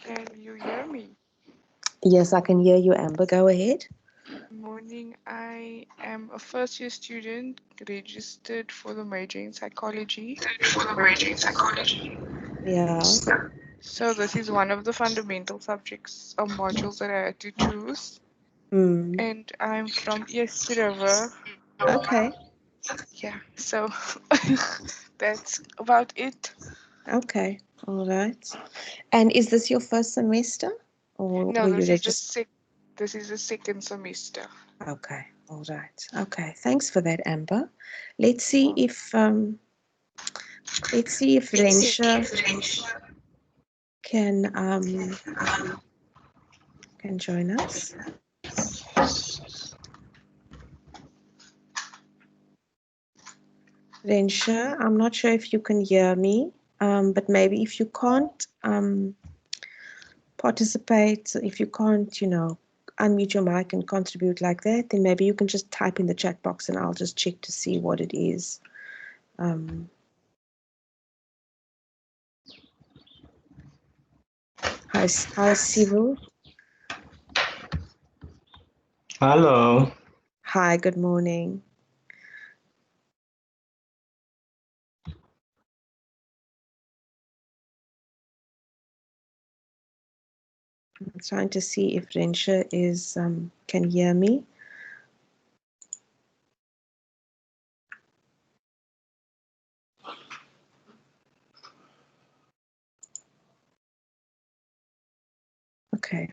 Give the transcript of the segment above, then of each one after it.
Can you hear me? Yes, I can hear you, Amber. Go ahead. Morning. I am a first year student registered for the major in psychology. Yeah. So this is one of the fundamental subjects or modules that I had to choose. Mm. And I'm from East River. Okay. Yeah, so that's about it. Okay. All right. And is this your first semester, or No, were you registered? this is the second semester. Okay. All right. Okay. Thanks for that, Amber. Let's see if Rensha can join us. Rensha, I'm not sure if you can hear me, but maybe if you can't participate, if you can't, unmute your mic and contribute like that, then maybe you can just type in the chat box and I'll just check to see what it is. Hi, Sivu. Hello. Hi, good morning. I'm trying to see if Rensha can hear me. Okay.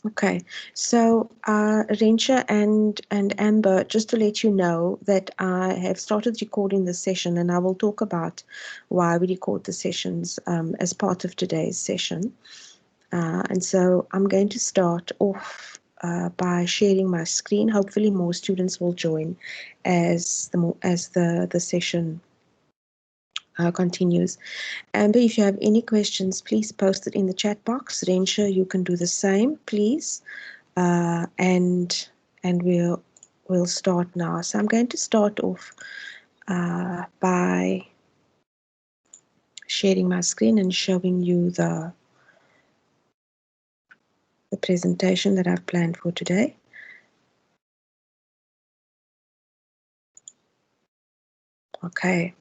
Okay, so Rensha and Amber, just to let you know that I have started recording the session, and I will talk about why we record the sessions as part of today's session. And so I'm going to start off by sharing my screen. Hopefully, more students will join as the session continues. Amber, if you have any questions, please post it in the chat box. Rensha, you can do the same, please. And we'll start now. So I'm going to start off by sharing my screen and showing you the presentation that I've planned for today. Okay,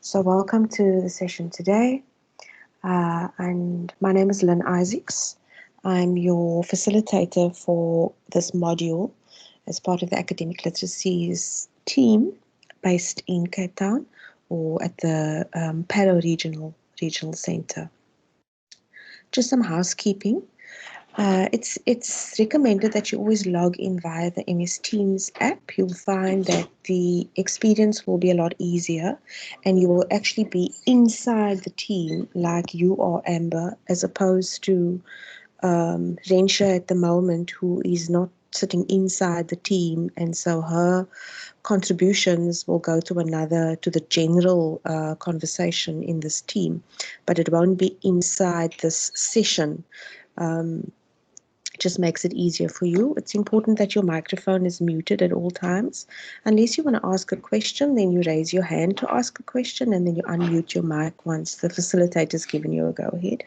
so welcome to the session today. And my name is Lynn Isaacs. I'm your facilitator for this module as part of the Academic Literacies team based in Cape Town or at the Paro Regional Centre. Just some housekeeping. It's recommended that you always log in via the MS Teams app. You'll find that the experience will be a lot easier and you will actually be inside the team like you are, Amber, as opposed to Rensha at the moment, who is not sitting inside the team, and so her contributions will go to the general conversation in this team, but it won't be inside this session. Just makes it easier for you. It's important that your microphone is muted at all times. Unless you want to ask a question, then you raise your hand to ask a question and then you unmute your mic once the facilitator's given you a go-ahead.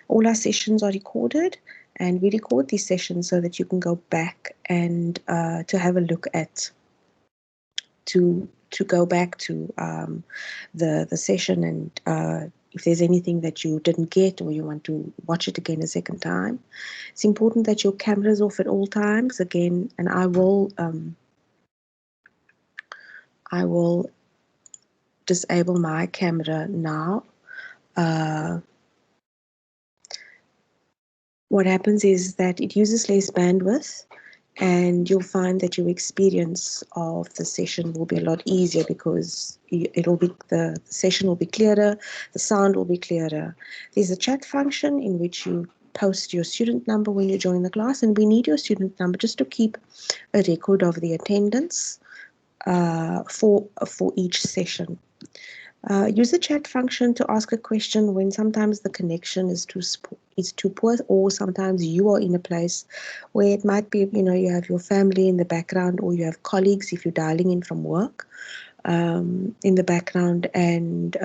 All our sessions are recorded, and we record these sessions so that you can go back and to have a look at, to go back to the session, and if there's anything that you didn't get or you want to watch it again a second time. It's important that your camera is off at all times again, and I will disable my camera now. What happens is that it uses less bandwidth, and you'll find that your experience of the session will be a lot easier because the session will be clearer, the sound will be clearer. There's a chat function in which you post your student number when you join the class, and we need your student number just to keep a record of the attendance for each session. Use the chat function to ask a question when sometimes the connection is too poor, or sometimes you are in a place where it might be, you have your family in the background, or you have colleagues if you're dialing in from work in the background, and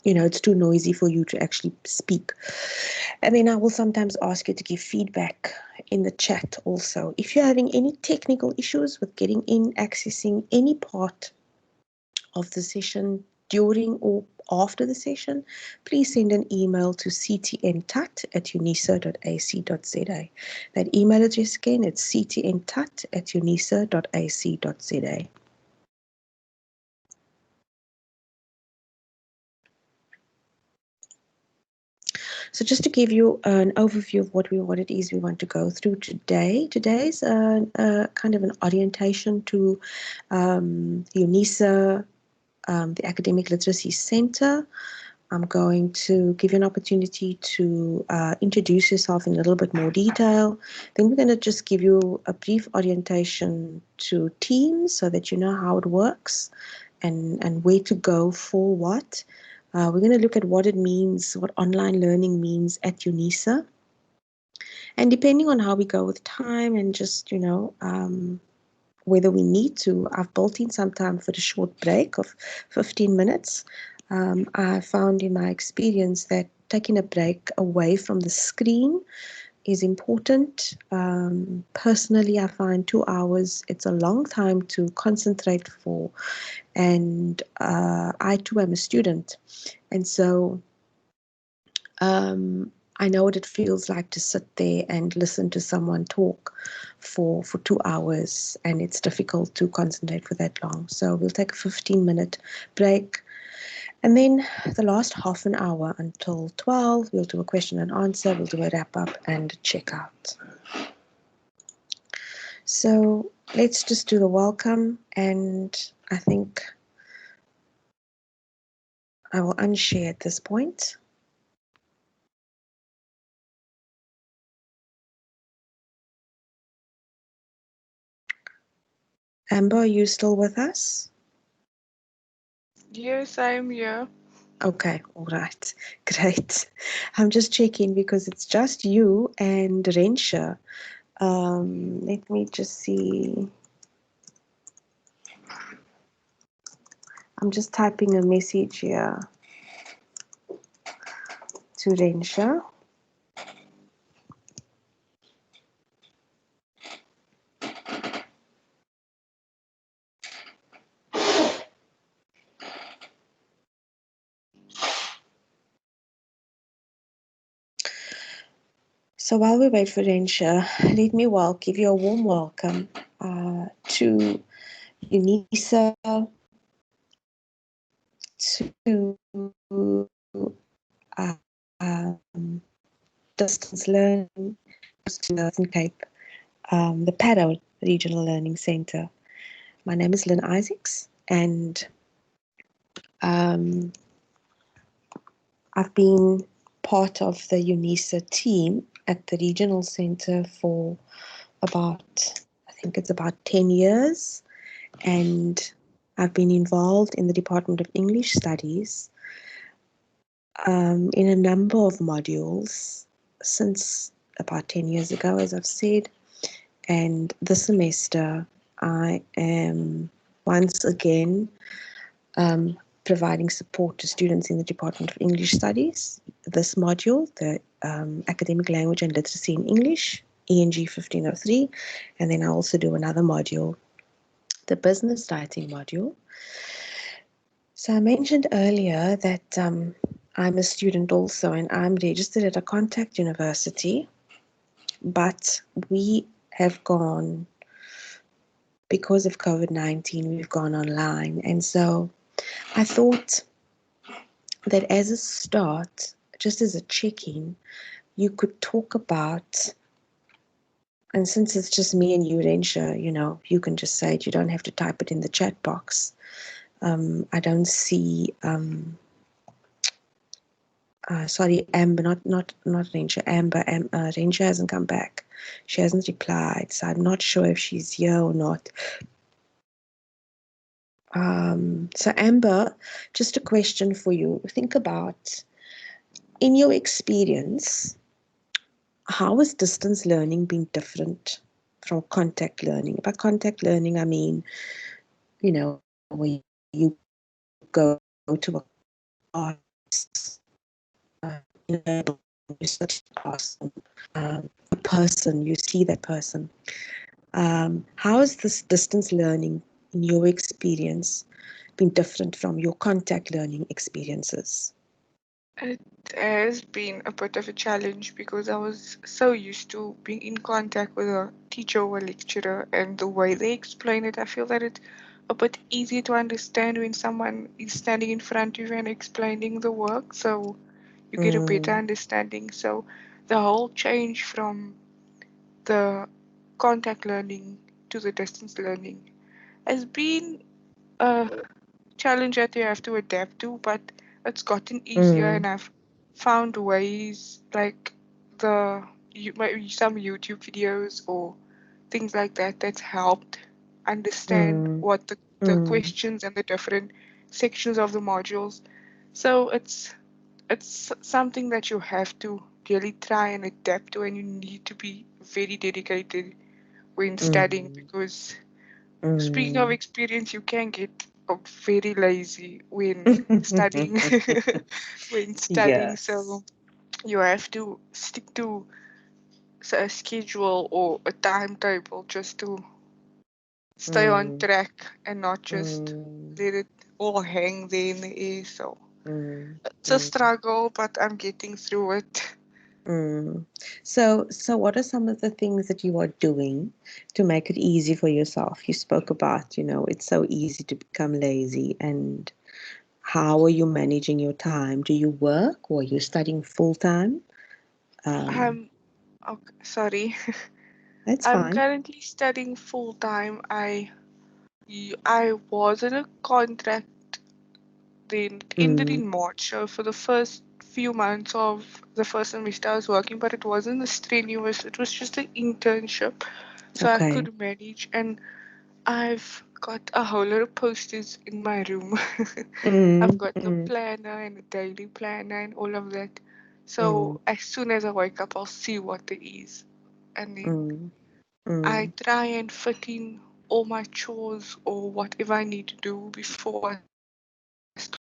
it's too noisy for you to actually speak. And then I will sometimes ask you to give feedback in the chat also. If you're having any technical issues with getting in, accessing any part of the session during or after the session, please send an email to ctntut@unisa.ac.za. That email address again, it's ctntut@unisa.ac.za. So just to give you an overview of what it is we want to go through today. Today is a kind of an orientation to UNISA, the Academic Literacy Centre. I'm going to give you an opportunity to introduce yourself in a little bit more detail. Then we're going to just give you a brief orientation to Teams so that you know how it works and where to go for what. We're going to look at what it means, what online learning means at UNISA. And depending on how we go with time and just, whether we need to, I've built in some time for a short break of 15 minutes. I found in my experience that taking a break away from the screen is important. Personally, I find 2 hours, it's a long time to concentrate for. And I too am a student. And so I know what it feels like to sit there and listen to someone talk for 2 hours, and it's difficult to concentrate for that long. So we'll take a 15-minute break. And then the last half an hour until 12, we'll do a question and answer, we'll do a wrap up and check out. So let's just do the welcome, and I think I will unshare at this point. Amber, are you still with us? Yes, I am here. Okay, all right, great. I'm just checking because it's just you and Rensha. Let me just see. I'm just typing a message here to Rensha. So while we wait for Rensha, let me give you a warm welcome to UNISA, to distance learning, to Northern Cape, the PADO Regional Learning Centre. My name is Lynn Isaacs, and I've been part of the UNISA team at the regional centre for about 10 years, and I've been involved in the Department of English Studies in a number of modules since about 10 years ago, as I've said. And this semester, I am once again providing support to students in the Department of English Studies. This module, the Academic Language and Literacy in English, ENG1503, and then I also do another module, the Business Writing module. So I mentioned earlier that I'm a student also, and I'm registered at a contact university, but we have gone, because of COVID-19, we've gone online. And so I thought that as a start, just as a check-in, you could talk about, and since it's just me and you, Rensha, you can just say it, you don't have to type it in the chat box. I don't see, sorry, Amber, not Rensha, Amber, Rensha hasn't come back. She hasn't replied, so I'm not sure if she's here or not. So Amber, just a question for you. Think about, in your experience, how has distance learning been different from contact learning? By contact learning, I mean, where you go to a class, you sit in class, a person, you see that person. How has this distance learning, in your experience, been different from your contact learning experiences? It has been a bit of a challenge because I was so used to being in contact with a teacher or a lecturer, and the way they explain it, I feel that it's a bit easier to understand when someone is standing in front of you and explaining the work, so you get a better Mm, understanding. So the whole change from the contact learning to the distance learning has been a challenge that you have to adapt to, but it's gotten easier, and mm, I've found ways like some YouTube videos or things like that that's helped understand mm, what the mm, questions and the different sections of the modules. So it's something that you have to really try and adapt to, and you need to be very dedicated when studying mm, because speaking of mm. experience, you can get very lazy when studying. When studying, Yes. so you have to stick to a schedule or a timetable just to stay on Mm, track and not just mm, let it all hang there in the air. So mm, it's a mm, struggle, but I'm getting through it. mm. So what are some of the things that you are doing to make it easy for yourself? You spoke about, it's so easy to become lazy, and how are you managing your time? Do you work, or are you studying full time? Um, I'm sorry. that's I'm fine. currently studying full time. I was in a contract, then it ended Mm, in March. So for the first few months of the first semester, I was working, but it wasn't a strenuous. It was just an internship, so I okay. could manage. And I've got a whole lot of posters in my room. I've Mm, got the mm, planner and the daily planner and all of that. mm, So as soon as I wake up, I'll see what it is, and then mm, I mm, try and fit in all my chores or whatever I need to do before I start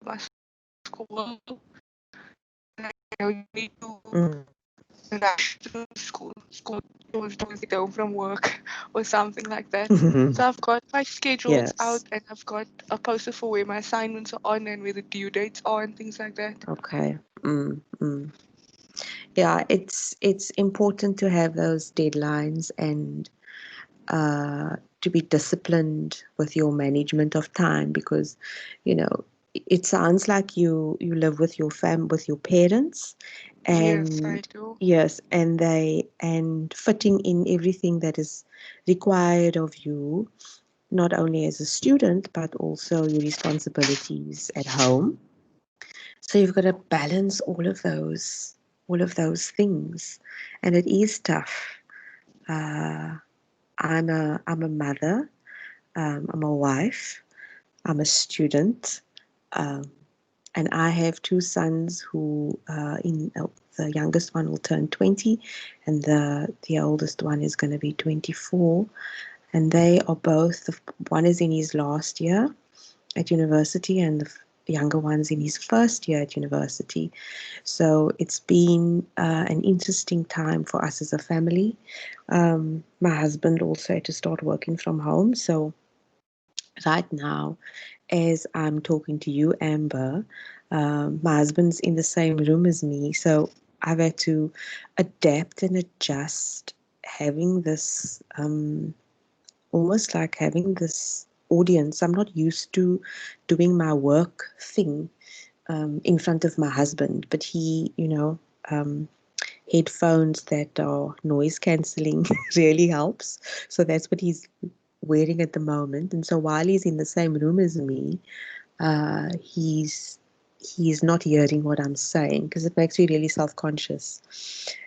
my school. You need to mm. rush through school chores to get home from work or something like that. So I've got my schedules out Yes. and I've got a poster for where my assignments are on and where the due dates are and things like that. Okay. Mm, mm. Yeah, it's important to have those deadlines, and to be disciplined with your management of time, because you know it sounds like you live with your parents, Yes, I and do. yes, and fitting in everything that is required of you, not only as a student but also your responsibilities at home. So you've got to balance all of those things, and it is tough. uh, I'm a mother, I'm a wife, I'm a student, um, and I have two sons who, the youngest one will turn 20, and the oldest one is going to be 24. And they are both, one is in his last year at university, and the younger one's in his first year at university. So it's been an interesting time for us as a family. My husband also had to start working from home. So right now, as I'm talking to you, Amber, my husband's in the same room as me. So I've had to adapt and adjust, having this, almost like having this audience. I'm not used to doing my work thing in front of my husband, but he, headphones that are noise cancelling really helps. So that's what he's wearing at the moment. And so while he's in the same room as me, he's not hearing what I'm saying, because it makes me really self-conscious.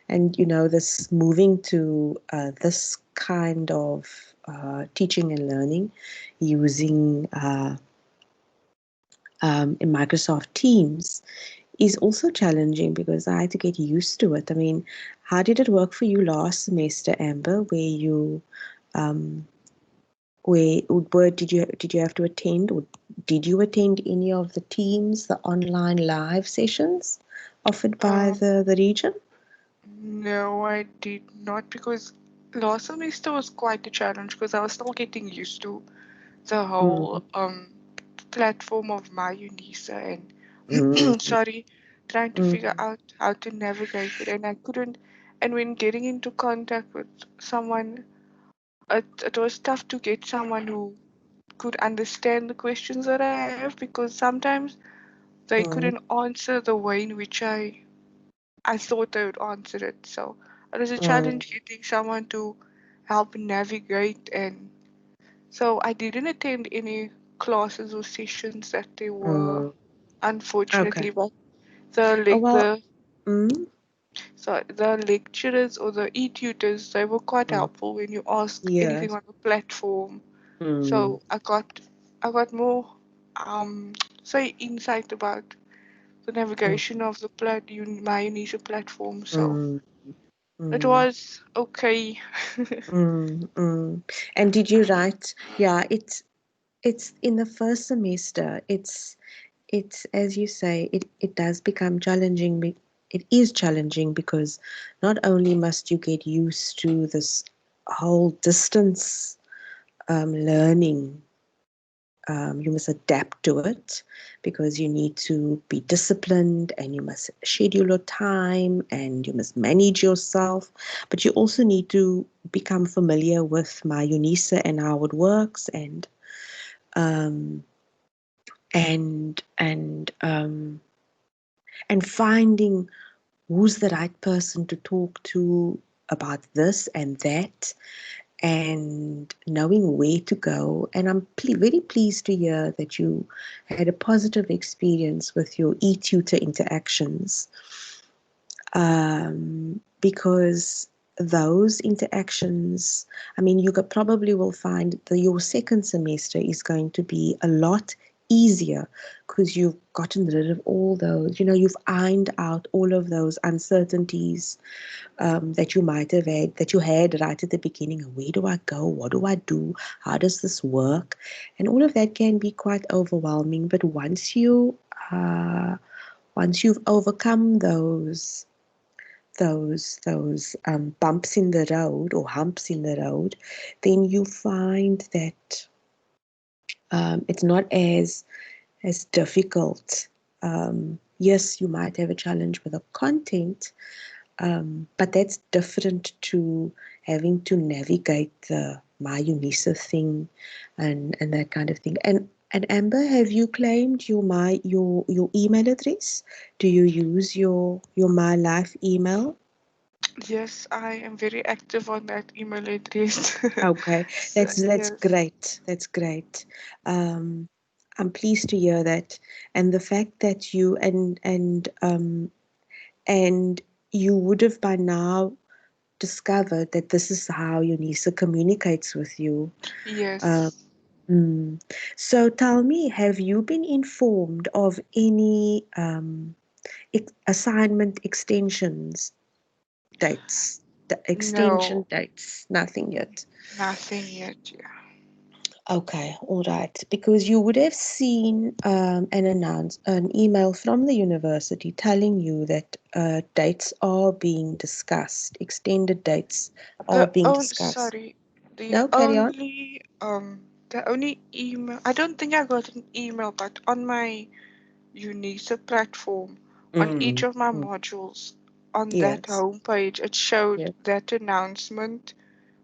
And this moving to this kind of teaching and learning using in Microsoft Teams is also challenging because I had to get used to it. I mean, how did it work for you last semester, Amber, um, where did you have to attend, or did you attend any of the Teams, the online live sessions offered by Um, the region? no, I did not because last semester was quite a challenge because I was still getting used to the whole Mm, platform of my UNISA mm, and sorry, trying to figure mm, out how to navigate it, and I couldn't. And when getting into contact with someone, it was tough to get someone who could understand the questions that I have because sometimes they mm, couldn't answer the way in which I thought they would answer it. So it was a mm, challenge getting someone to help navigate, and so I didn't attend any classes or sessions that there were, mm. unfortunately, Okay. but the Oh like well. the Mm, so the lecturers or the e-tutors, they were quite mm, helpful when you ask anything yes. on the platform. Mm, So I got more say insight about the mm, navigation of the my Unisa platform. So mm, it mm. was okay. Mm, mm. And did you write? Yeah, it's in the first semester. It's as you say, it does become challenging. It is challenging because not only must you get used to this whole distance learning, you must adapt to it because you need to be disciplined and you must schedule your time and you must manage yourself. But you also need to become familiar with my UNISA and how it works um, and and um, and finding who's the right person to talk to about this and that and knowing where to go. And I'm very pleased to hear that you had a positive experience with your e-tutor interactions, because those interactions, I mean, probably will find that your second semester is going to be a lot easier because you've gotten rid of all those, you've ironed out all of those uncertainties that you might have had, that you had right at the beginning. Where do I go? What do I do? How does this work? And all of that can be quite overwhelming. But once you've overcome those bumps in the road or humps in the road, then you find that it's not as difficult. Yes, you might have a challenge with the content, but that's different to having to navigate the My UNISA thing and that kind of thing. And Amber, have you claimed your email address? Do you use your My Life email? Yes, I am very active on that email address. Okay, So that's yes, great. That's great. Um, I'm pleased to hear that, and the fact that and you would have by now discovered that this is how Eunice communicates with you. Um, yes. mm. So tell me, have you been informed of any assignment extensions dates? The extension No, dates? Nothing yet. nothing yet. Yeah. Okay, all right. Because you would have seen an email from the university telling you that dates are being discussed, extended dates are being discussed. Sorry, No, carry on. the only email. I don't think I got an email, but on my Unisa platform, on each Mm, of my mm, modules, on that yes. homepage, it showed Yes. that announcement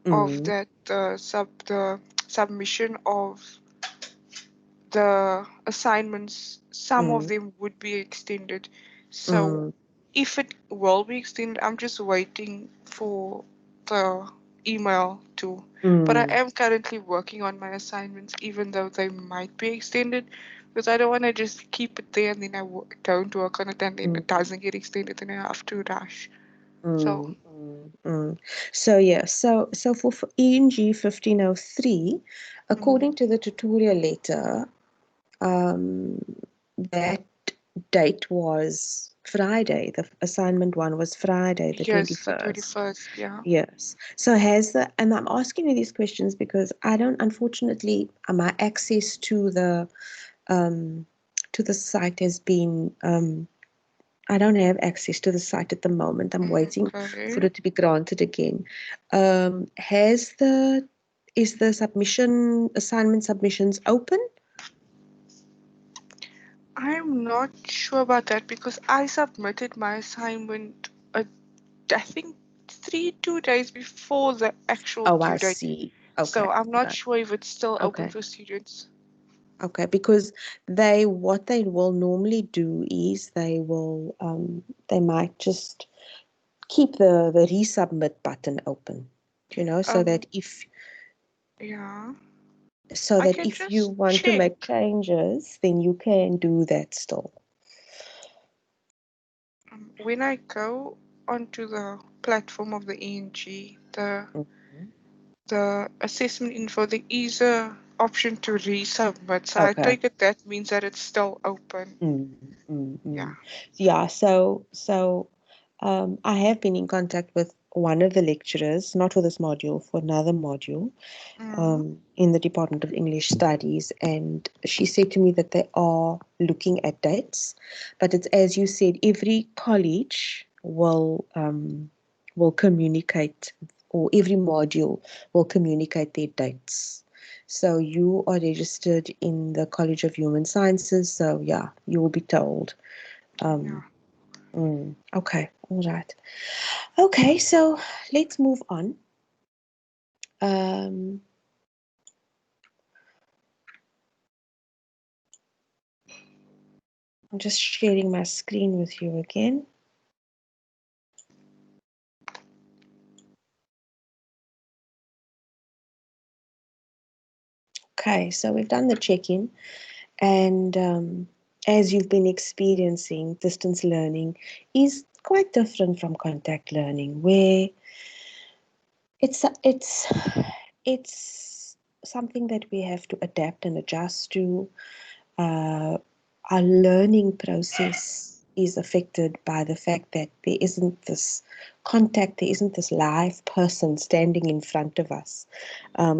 of Mm, that the submission of the assignments. Some of mm, them would be extended. So mm, if it will be extended, I'm just waiting for the email to. But I mm, am currently working on my assignments, even though they might be extended, because I don't want to just keep it there and then don't work on it and then mm. it doesn't get extended and I have to rush. So, So yeah, so for ENG 1503, according to the tutorial letter, that date was Friday. The assignment one was Friday, the yes, the 21st. 21st, yeah. Yes. So and I'm asking you these questions because I don't, unfortunately, my access to the site has been, I don't have access to the site at the moment. I'm waiting for Okay. it to be granted again. Has the Is the assignment submissions open? I'm not sure about that because I submitted my assignment, I think 2 days before the actual Oh, I due date. see. So Okay. I'm not Okay. sure if it's still open Okay. for students. Okay. Because what they will normally do is they might just keep the resubmit button open, so Um, that if yeah, so I that can if you just want to check. make changes, then you can do that still. When I go onto the platform of the ENG, the assessment info, there is a option to resubmit. So I Okay. take it that means that it's still open. Mm, mm, Yeah. mm. Yeah, I have been in contact with one of the lecturers, not for this module, for another module, Mm, in the Department of English Studies, and she said to me that they are looking at dates, but it's as you said, every college will communicate, or every module will communicate their dates. So you are registered in the College of Human Sciences, so yeah, you will be told. yeah. Um, okay, all right. Okay, so let's move on. Um, I'm just sharing my screen with you again. Okay, so we've done the check-in, and as you've been experiencing, distance learning is quite different from contact learning, where it's it's something that we have to adapt and adjust to. uh, our learning process is affected by the fact that there isn't this contact, there isn't this live person standing in front of us,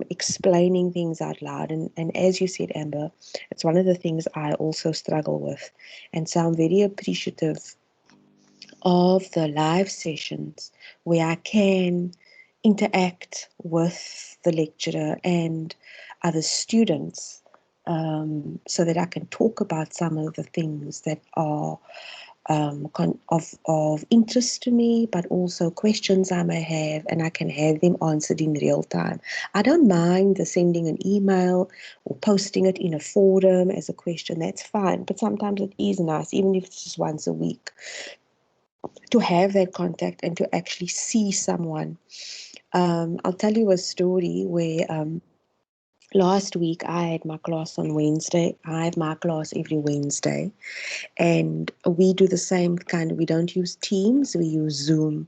explaining things out loud. And as you said, Amber, it's one of the things I also struggle with. And so I'm very appreciative of the live sessions where I can interact with the lecturer and other students, so that I can talk about some of the things that are of interest to me, but also questions I may have, and I can have them answered in real time. I don't mind the sending an email or posting it in a forum as a question, that's fine, but sometimes it is nice, even if it's just once a week, to have that contact and to actually see someone. I'll tell you a story where last week I had my class on Wednesday. I have my class every Wednesday, and we do the same kind. We don't use Teams, we use Zoom.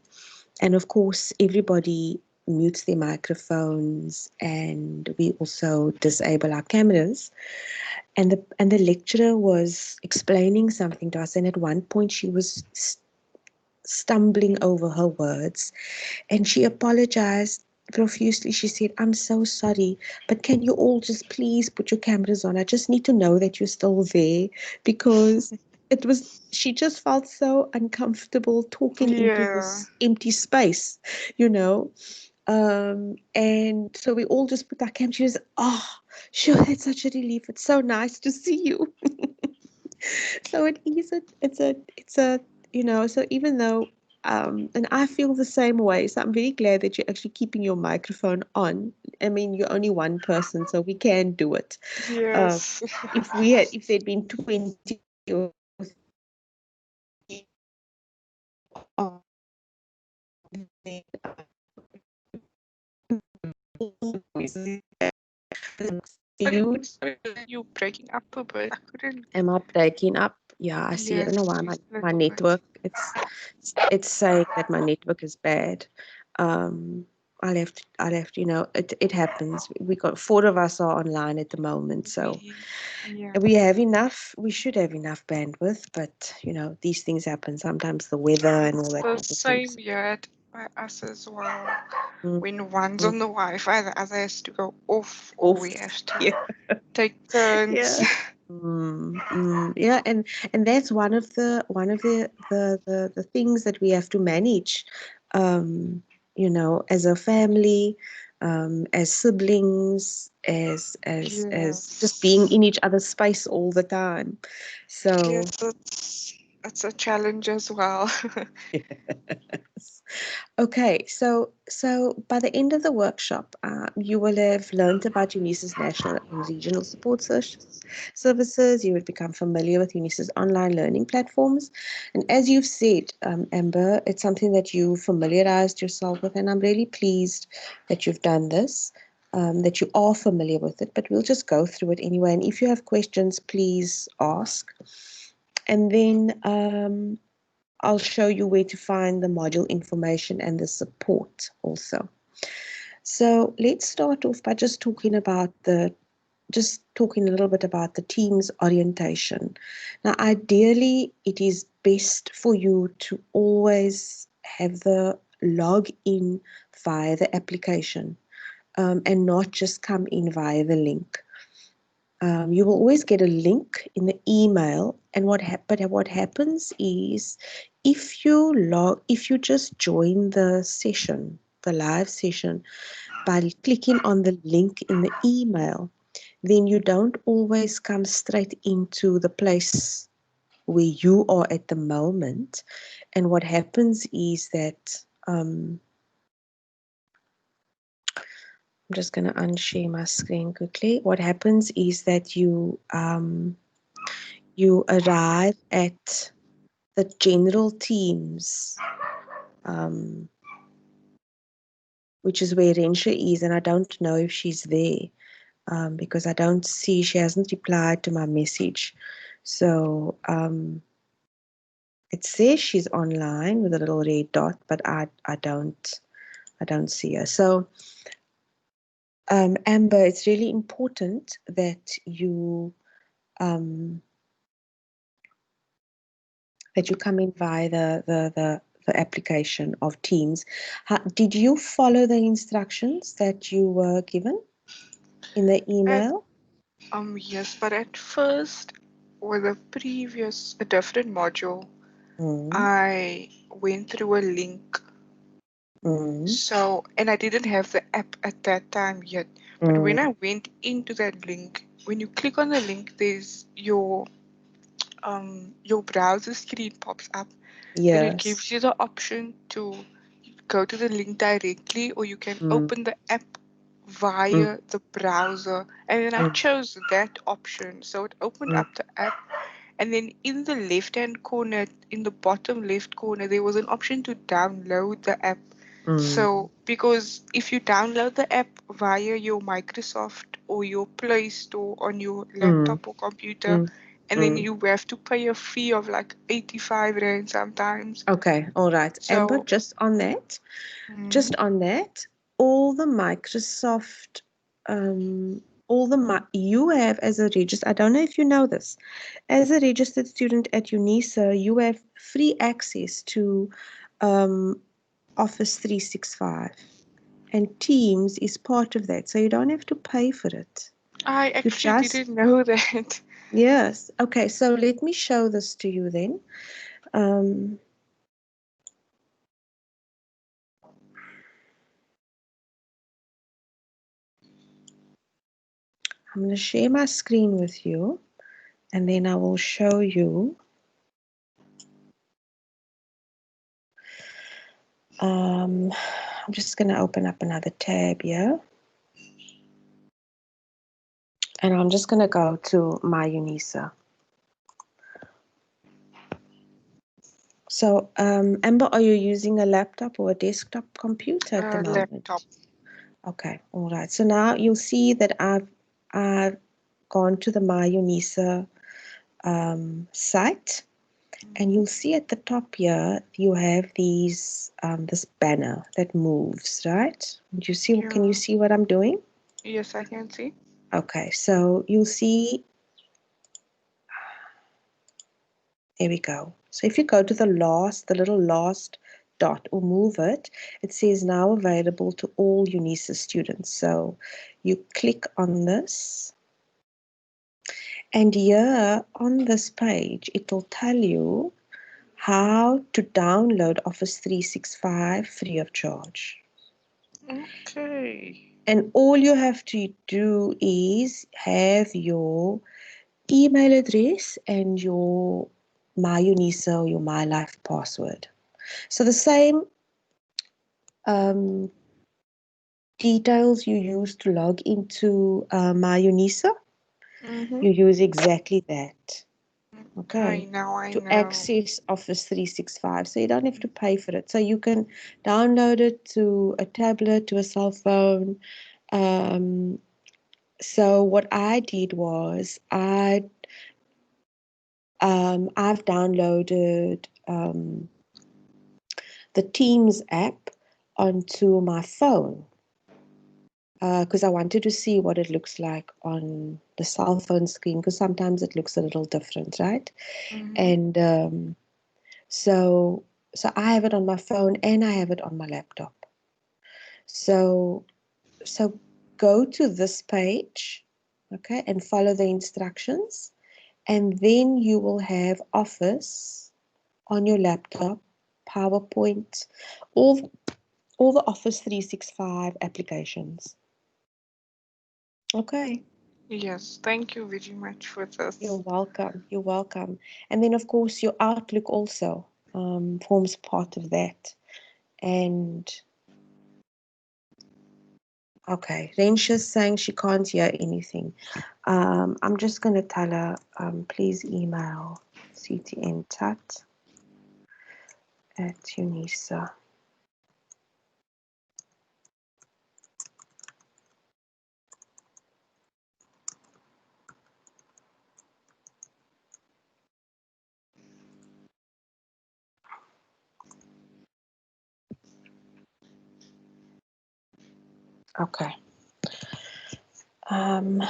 And of course, everybody mutes their microphones, and we also disable our cameras. And the lecturer was explaining something to us, and at one point she was stumbling over her words, and she apologized profusely. She said, "I'm so sorry, but can you all just please put your cameras on? I just need to know that you're still there," because she just felt so uncomfortable talking into Yeah. this empty space, you know. And so we all just put our cameras. She was, "Oh, sure, that's such a relief. It's so nice to see you." So it's a so even though and I feel the same way, so I'm very glad that you're actually keeping your microphone on. I mean, you're only one person, so we can do it. uh, Yes. if there'd been 20 or 30 on, then you Sorry, you breaking up a bit. I couldn't. am I breaking up? Yeah, I see. I don't know Yes, why just a my little bit. network, it's saying that my network is bad. Um, I'll have to, it happens. We got four of us are online at the moment, so Yeah. we should have enough bandwidth, but these things happen. Sometimes the weather and all It's that the kind of things. same here by us as well. Mm, When one's mm. on the Wi-Fi, the other has to go off, or we Off. have to Yeah. take turns. Yeah. Yeah, and that's one of the things that we have to manage, as a family, as siblings, as just being Yes. in each other's space all the time. So Yes, it's a challenge as well. yes. Okay, so by the end of the workshop, you will have learned about UNISA's national and regional support services. You would become familiar with UNISA's online learning platforms, and as you've said, Amber, it's something that you familiarized yourself with, and I'm really pleased that you've done this. That you are familiar with it, but we'll just go through it anyway. And if you have questions, please ask. And then I'll show you where to find the module information and the support also. So let's start off by just talking a little bit about the team's orientation. Now, ideally, it is best for you to always have the login via the application, and not just come in via the link. You will always get a link in the email, and what happens is if you just join the session, the live session, by clicking on the link in the email, then you don't always come straight into the place where you are at the moment. And what happens is that I'm just going to unshare my screen quickly. What happens is that you arrive at the general teams, um, which is where Rensha is, and I don't know if she's there, because I don't see, she hasn't replied to my message. So it says she's online with a little red dot, but I don't see her. So Amber, it's really important um, that you come in via the application of Teams. Did you follow the instructions that you were given in the At, email? yes, but at first, with a different module, Mm, I went through a link. mm, So, and I didn't have the app at that time yet. But when mm, I went into that link, when you click on the link, there's your browser screen pops up. Then it yes. gives you the option to go to the link directly, or you can Mm, open the app mm, via the browser. And then I mm, chose that option. So it opened mm, up the app. And then in the left hand corner, in the bottom left corner, there was an option to download the app. mm, So, because if you download the app via your Microsoft or your Play Store on your mm, laptop or computer, mm, and then mm. you have to pay a fee of like 85 Rand sometimes. Okay, all right. Amber, So, just mm, on that, all the Microsoft, you have as a register, I don't know if you know this, as a registered student at UNISA, you have free access to um, Office 365, and Teams is part of that, so you don't have to pay for it. I You actually just, didn't know that. yes. Okay, so let me show this to you then. Um, I'm going to share my screen with you, and then I will show you. I'm just going to open up another tab here, and I'm just going to go to my UNISA. So, Amber, are you using a laptop or a desktop computer at the Laptop. moment? Okay, all right. So now you'll see that I've gone to the My UNISA site, and you'll see at the top here you have these this banner that moves, right? Do you see? Can you Yeah. see what I'm doing? Yes, I can see. Okay, so you'll see. There we go. So if you go to the little last dot or move it, it says now available to all UNISA students. So you click on this, and here on this page, it will tell you how to download Office 365 free of charge. Okay. And all you have to do is have your email address and your MyUnisa or your MyLife password. So the same details you use to log into MyUnisa, Mm-hmm. you use exactly that. Okay, Okay, now I to know. access Office 365. So you don't have to pay for it. So you can download it to a tablet, to a cell phone. So what I did was I've downloaded the Teams app onto my phone because I wanted to see what it looks like on the cell phone screen, because sometimes it looks a little different, right? Mm-hmm. And so I have it on my phone and I have it on my laptop. So go to this page, okay, and follow the instructions, and then you will have Office on your laptop, PowerPoint, all the Office 365 applications. Okay. Yes, thank you very much for You're this. welcome. You're welcome. And then, of course, your Outlook also forms part of that. And okay, Rensha's saying she can't hear anything. I'm just going to tell her, please email ctntat@unisa. Okay. All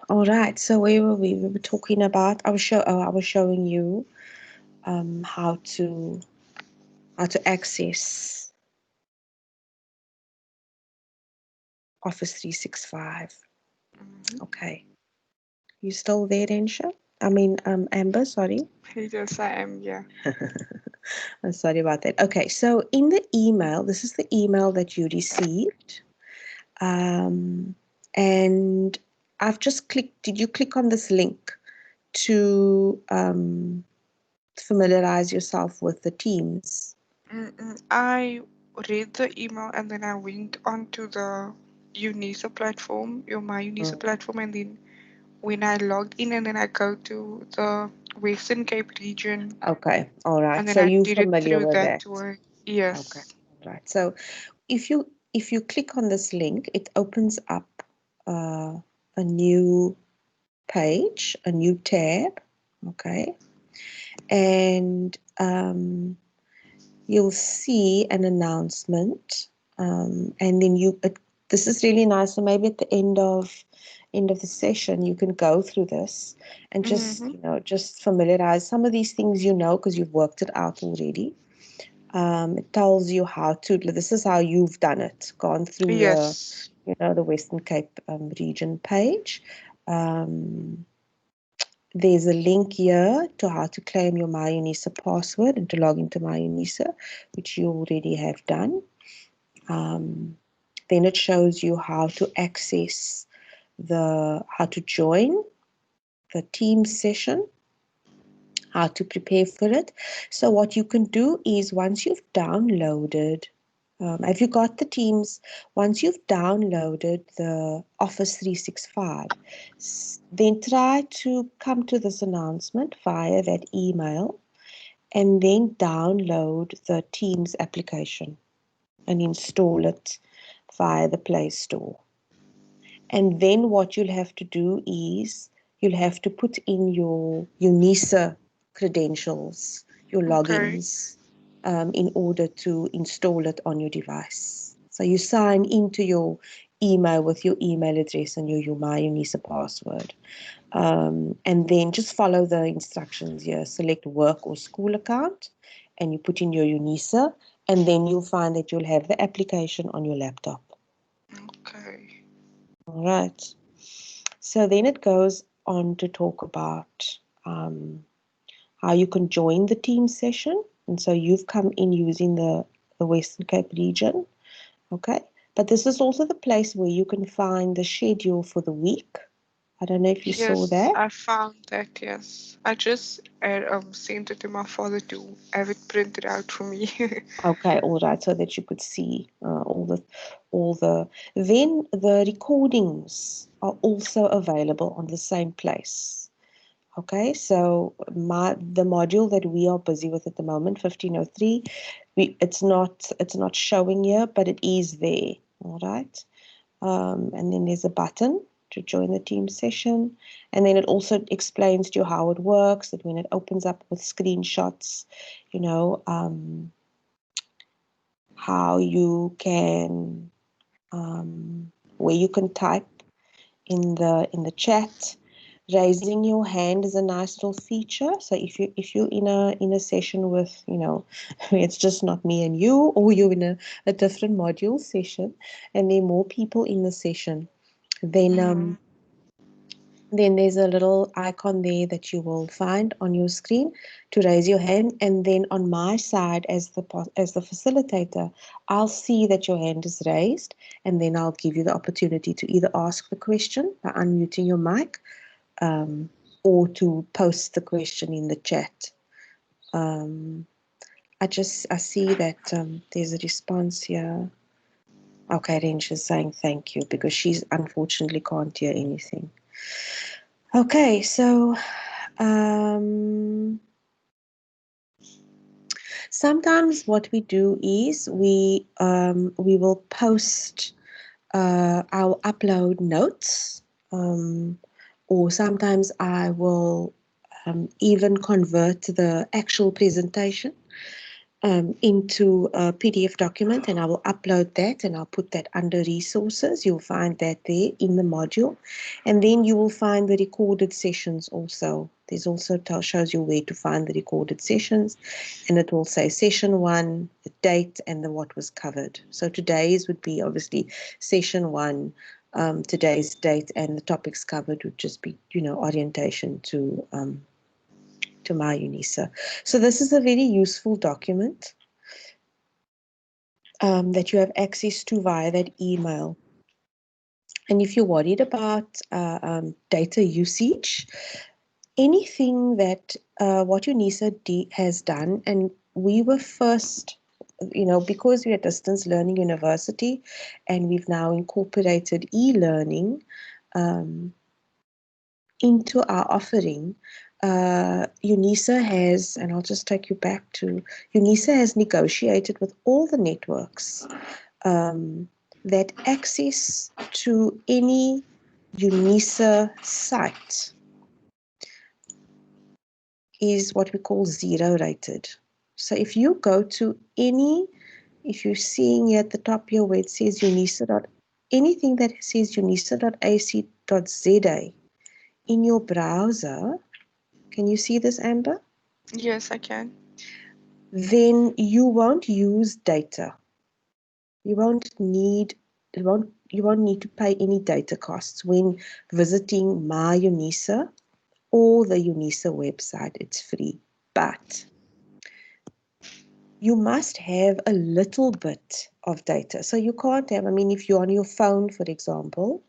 right. So where were we? We were talking about. I was showing you how to access Office 365. Mm-hmm. Okay. You still there, Rensha? I mean, Amber. Sorry. Yes, I am. Yeah. I'm sorry about that. Okay. So in the email, this is the email that you received, and I've just clicked. Did you click on this link to familiarize yourself with the Teams? I read the email and then I went onto the Unisa platform, my Unisa platform, and then when I logged in and then I go to the Western Cape region Okay, all right. and then So I you're did it familiar through with that that. way. Okay, Yes. all right. So if you click on this link, it opens up uh, a new page, a new tab. Okay, and you'll see an announcement, and then this is really nice. So maybe at the end of the session, you can go through this and just Mm-hmm. just familiarize some of these things because you've worked it out already. It tells you how to. This is how you've done it. Gone through Yes. the Western Cape region page. There's a link here to how to claim your MyUnisa password and to log into MyUnisa, which you already have done. Then it shows you how to access how to join the team session, how to prepare for it. So what you can do is once you've downloaded, have you got the Teams? Once you've downloaded the Office 365, then try to come to this announcement via that email and then download the Teams application and install it via the Play Store. And then what you'll have to do is you'll have to put in your UNISA credentials, your Okay. logins, in order to install it on your device. So you sign into your email with your email address and your My UNISA password. And then just follow the instructions here. Select work or school account, and you put in your UNISA, and then you'll find that you'll have the application on your laptop. Okay. All right. So then it goes on to talk about how you can join the team session. And so you've come in using the Western Cape region. Okay. But this is also the place where you can find the schedule for the week. I don't know if you saw Yes, that. I found that, yes. I just sent it to my father to have it printed out for me. Okay, all right, so that you could see all the. Then the recordings are also available on the same place. Okay, so the module that we are busy with at the moment, 1503, it's not showing here, but it is there. All right. And then there's a button to join the team session. And then it also explains to you how it works, that when it opens up with screenshots, you know, how you can, where you can type in the chat. Raising your hand is a nice little feature. So if you're in a session with, it's just not me and you, or you're in a different module session, and there are more people in the session, then Mm. then there's a little icon there that you will find on your screen to raise your hand, and then on my side as the facilitator, I'll see that your hand is raised, and then I'll give you the opportunity to either ask the question by unmuting your mic, or to post the question in the chat. I see that there's a response here. Okay, Rensha's saying thank you because she unfortunately can't hear anything. Okay, so sometimes what we do is we will post our upload notes, or sometimes I will even convert the actual presentation into a PDF document, and I will upload that and I'll put that under resources. You'll find that there in the module, and then you will find the recorded sessions also. There's also shows you where to find the recorded sessions, and it will say session 1, the date, and the what was covered. So today's would be obviously session 1. Today's date and the topics covered would just be, orientation to my UNISA. So this is a very useful document that you have access to via that email. And if you're worried about data usage, anything that what UNISA has done, and we were first, because we're a distance learning university, and we've now incorporated e-learning into our offering. UNISA has, and I'll just take you back to, UNISA has negotiated with all the networks that access to any UNISA site is what we call zero rated. So if you go to if you're seeing here at the top here where it says UNISA, anything that says unisa.ac.za in your browser, can you see this, Amber? Yes, I can. Then you won't use data. You won't need to pay any data costs when visiting My UNISA or the UNISA website. It's free. But you must have a little bit of data. So you can't have, if you're on your phone, for example,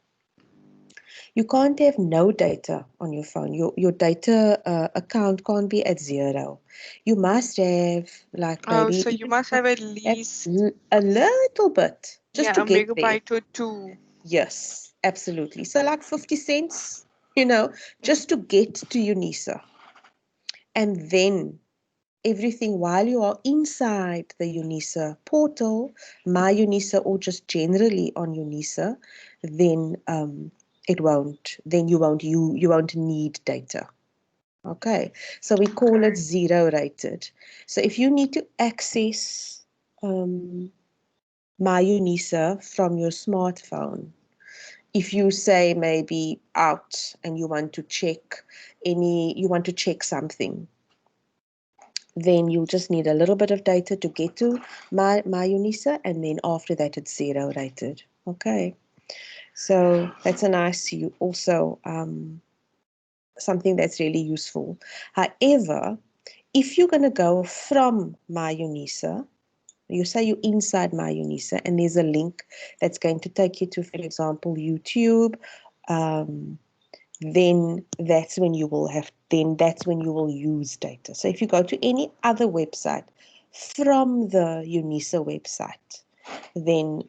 you can't have no data on your phone. Your data account can't be at 0. You must have like Oh, maybe so you must have at have least, a little bit just yeah, to a get there. megabyte or two. Yes, absolutely. So like 50 cents, just to get to UNISA. And then everything while you are inside the UNISA portal, My UNISA, or just generally on UNISA, then it won't, then you won't need data. Okay, so we call it Okay. zero rated. So if you need to access MyUnisa from your smartphone, if you say maybe out and you want to check something, then you'll just need a little bit of data to get to MyUnisa, and then after that it's zero rated. Okay, so that's a nice, you also something that's really useful. However, if you're going to go from MyUnisa, you say you're inside MyUnisa and there's a link that's going to take you to, for example, YouTube, then that's when you will use data. So if you go to any other website from the UNISA website, then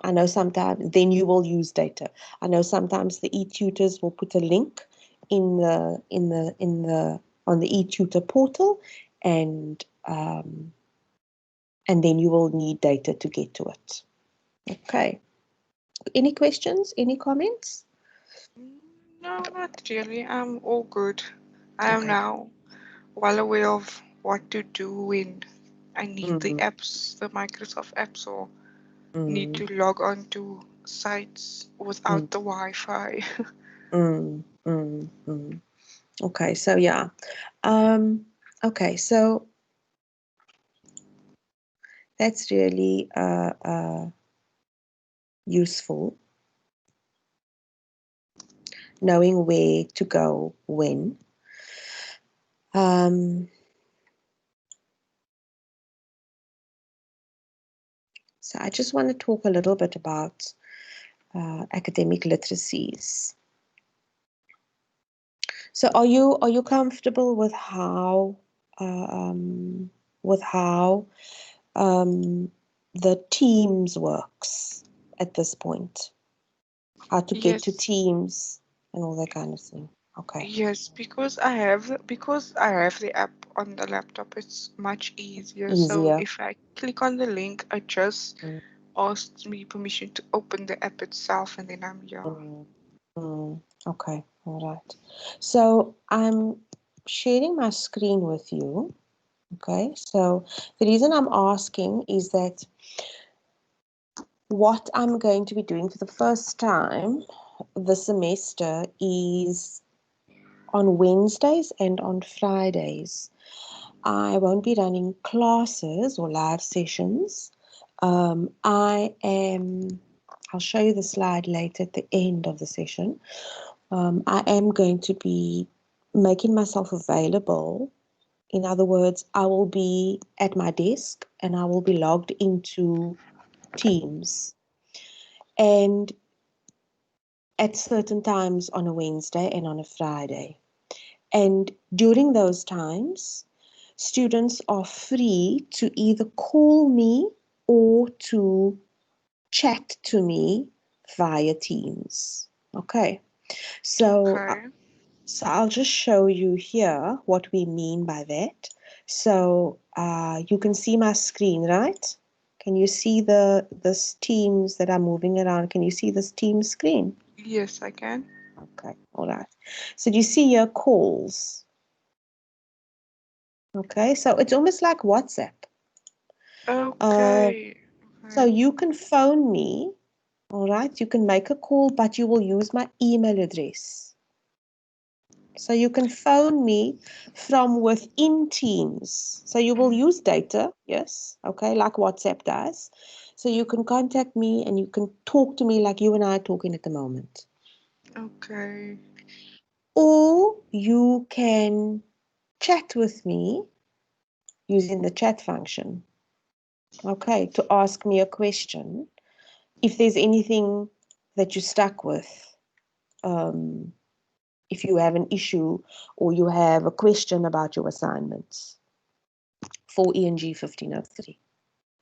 I know sometimes then you will use data. I know sometimes the e-tutors will put a link in the on the e-tutor portal, and then you will need data to get to it. Okay. Any questions? Any comments? No, not really. I'm all good. I am Okay. now well aware of what to do when I need the Mm, apps, the Microsoft apps, or need mm, to log on to sites mm, without the Wi-Fi. mm. Okay, so yeah. Okay, so that's really useful, knowing where to go when. So I just want to talk a little bit about academic literacies. So are you comfortable with how with how the Teams works at this point? How to get to Yes, Teams and all that kind of thing. Okay, yes, because I have the app on the laptop, it's much easier. So easier. if I click on the link, it just Mm, asks me permission to open the app itself, and then I'm here. mm, okay, all right. So I'm sharing my screen with you. Okay, so the reason I'm asking is that what I'm going to be doing for the first time this semester is on Wednesdays and on Fridays. I won't be running classes or live sessions. I'll show you the slide later at the end of the session. I am going to be making myself available. In other words, I will be at my desk and I will be logged into Teams. And at certain times on a Wednesday and on a Friday. And during those times, students are free to either call me or to chat to me via Teams. Okay, so Okay. I'll just show you here what we mean by that. So you can see my screen, right? Can you see this Teams that I'm moving around? Can you see this Teams screen? Yes, I can. Okay, all right. So do you see your calls? Okay, so it's almost like WhatsApp. Uh, Okay. so Okay. you can phone me, all right? You can make a call, but you will use my email address. So you can phone me from within Teams. So you will use data, yes, okay, like WhatsApp does. So you can contact me and you can talk to me like you and I are talking at the moment. Okay. Or you can chat with me using the chat function, okay, to ask me a question. If there's anything that you're stuck with, um, if you have an issue or you have a question about your assignments for ENG 1503.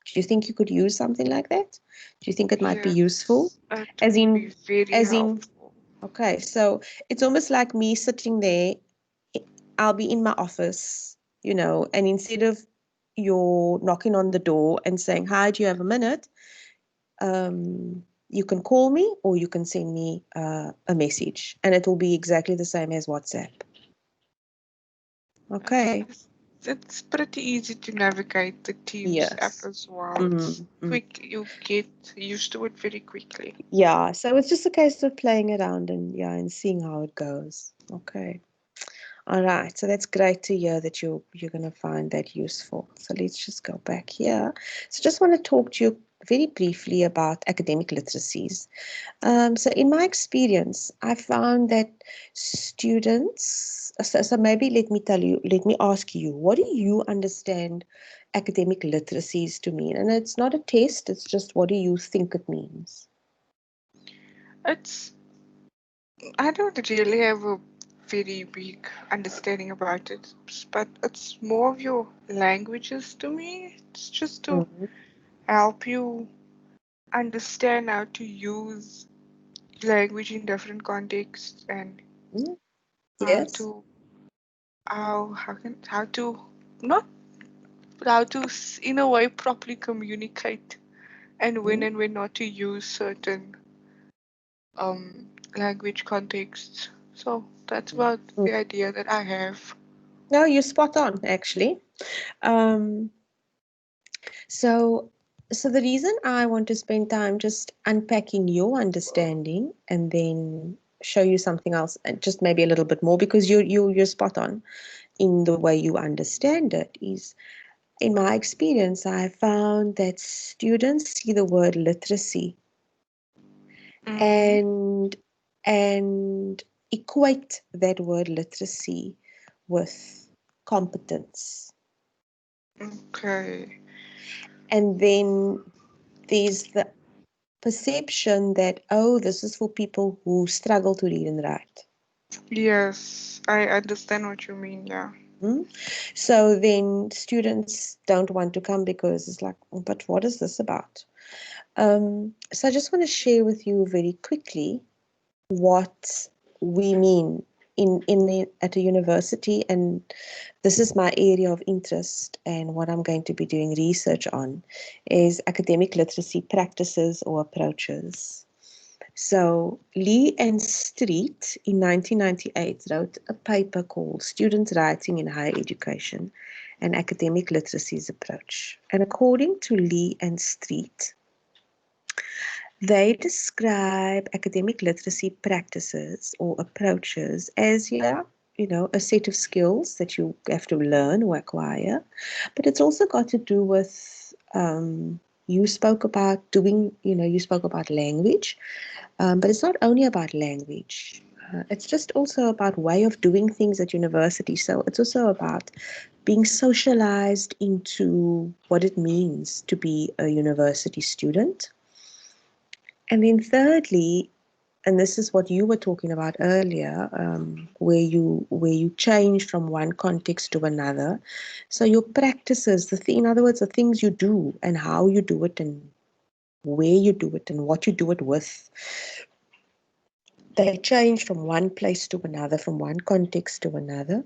Do you think you could use something like that? Do you think it might be useful? Yes, it As would be in, very as in, helpful. okay, so it's almost like me sitting there. I'll be in my office, and instead of you're knocking on the door and saying, "Hi, do you have a minute?" You can call me or you can send me a message, and it will be exactly the same as WhatsApp. Okay. It's pretty easy to navigate the Teams app Yes. as well. It's Mm. quick, you get used to it very quickly. Yeah, so it's just a case of playing around and seeing how it goes. Okay. All right, so that's great to hear that you're going to find that useful. So let's just go back here. So just want to talk to you very briefly about academic literacies. So in my experience, I found that students, so maybe let me ask you, what do you understand academic literacies to mean? And it's not a test, it's just what do you think it means? It's I don't really have a very big understanding about it, but it's more of your languages to me. It's just to Mhm. help you understand how to use language in different contexts and Mm, how yes. to how to not how to in a way properly communicate and Mm, when not to use certain language contexts. So that's mm, about mm. the idea that I have. No, you're spot on, actually. Um, so, so the reason I want to spend time just unpacking your understanding and then show you something else, and just maybe a little bit more, because you're spot on in the way you understand it, is in my experience, I found that students see the word literacy Mm-hmm. and and equate that word literacy with competence. Okay. And then there's the perception that, oh, this is for people who struggle to read and write. Yes, I understand what you mean. Yeah. Hmm? So then students don't want to come because it's like, "Oh, but what is this about?" So I just want to share with you very quickly what we mean at a university, and this is my area of interest, and what I'm going to be doing research on is academic literacy practices or approaches. So Lee and Street in 1998 wrote a paper called Student Writing in Higher Education, an Academic Literacies Approach. And according to Lee and Street, they describe academic literacy practices or approaches as, yeah, a set of skills that you have to learn or acquire, but it's also got to do with, you spoke about you spoke about language, but it's not only about language. It's just also about way of doing things at university. So it's also about being socialized into what it means to be a university student. And then thirdly, and this is what you were talking about earlier, where you change from one context to another. So your practices, in other words, the things you do and how you do it and where you do it and what you do it with, they change from one place to another, from one context to another.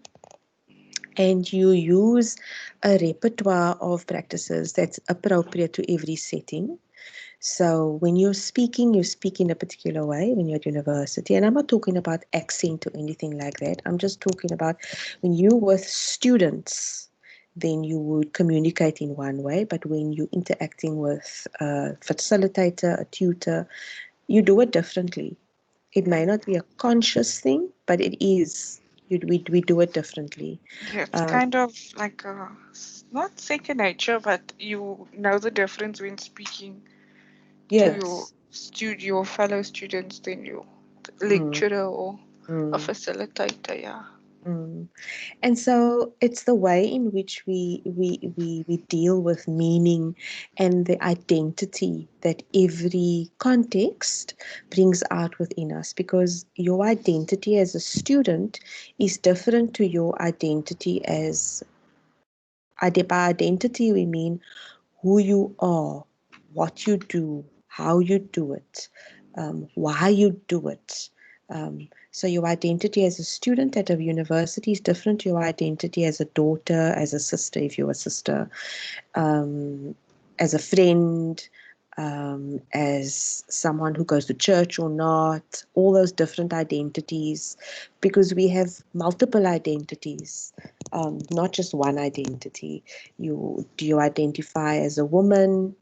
And you use a repertoire of practices that's appropriate to every setting. So when you speak in a particular way when you're at university. And I'm not talking about accent or anything like that. I'm just talking about when you're with students, then you would communicate in one way. But when you're interacting with a facilitator, a tutor, you do it differently. It may not be a conscious thing, but it is. We do it differently. Yeah, it's Uh, kind of like not second nature, but you know the difference when speaking to your yes. your fellow students than your Mm, lecturer or a mm, facilitator. Yeah. mm. And so it's the way in which we deal with meaning and the identity that every context brings out within us, because your identity as a student is different to your identity as, by identity we mean who you are, what you do, how you do it, why you do it. So your identity as a student at a university is different to your identity as a daughter, as a sister, if you're a sister, um, as a friend. as someone who goes to church or not, all those different identities, because we have multiple identities, not just one identity. Do you identify as a woman?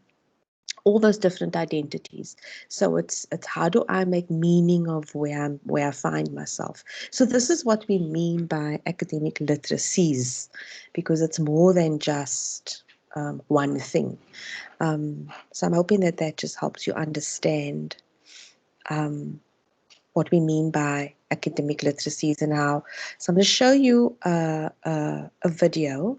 All those different identities. So it's how do I make meaning of where I find myself. So this is what we mean by academic literacies, because it's more than just one thing. So I'm hoping that that just helps you understand what we mean by academic literacies and how. So I'm going to show you a video.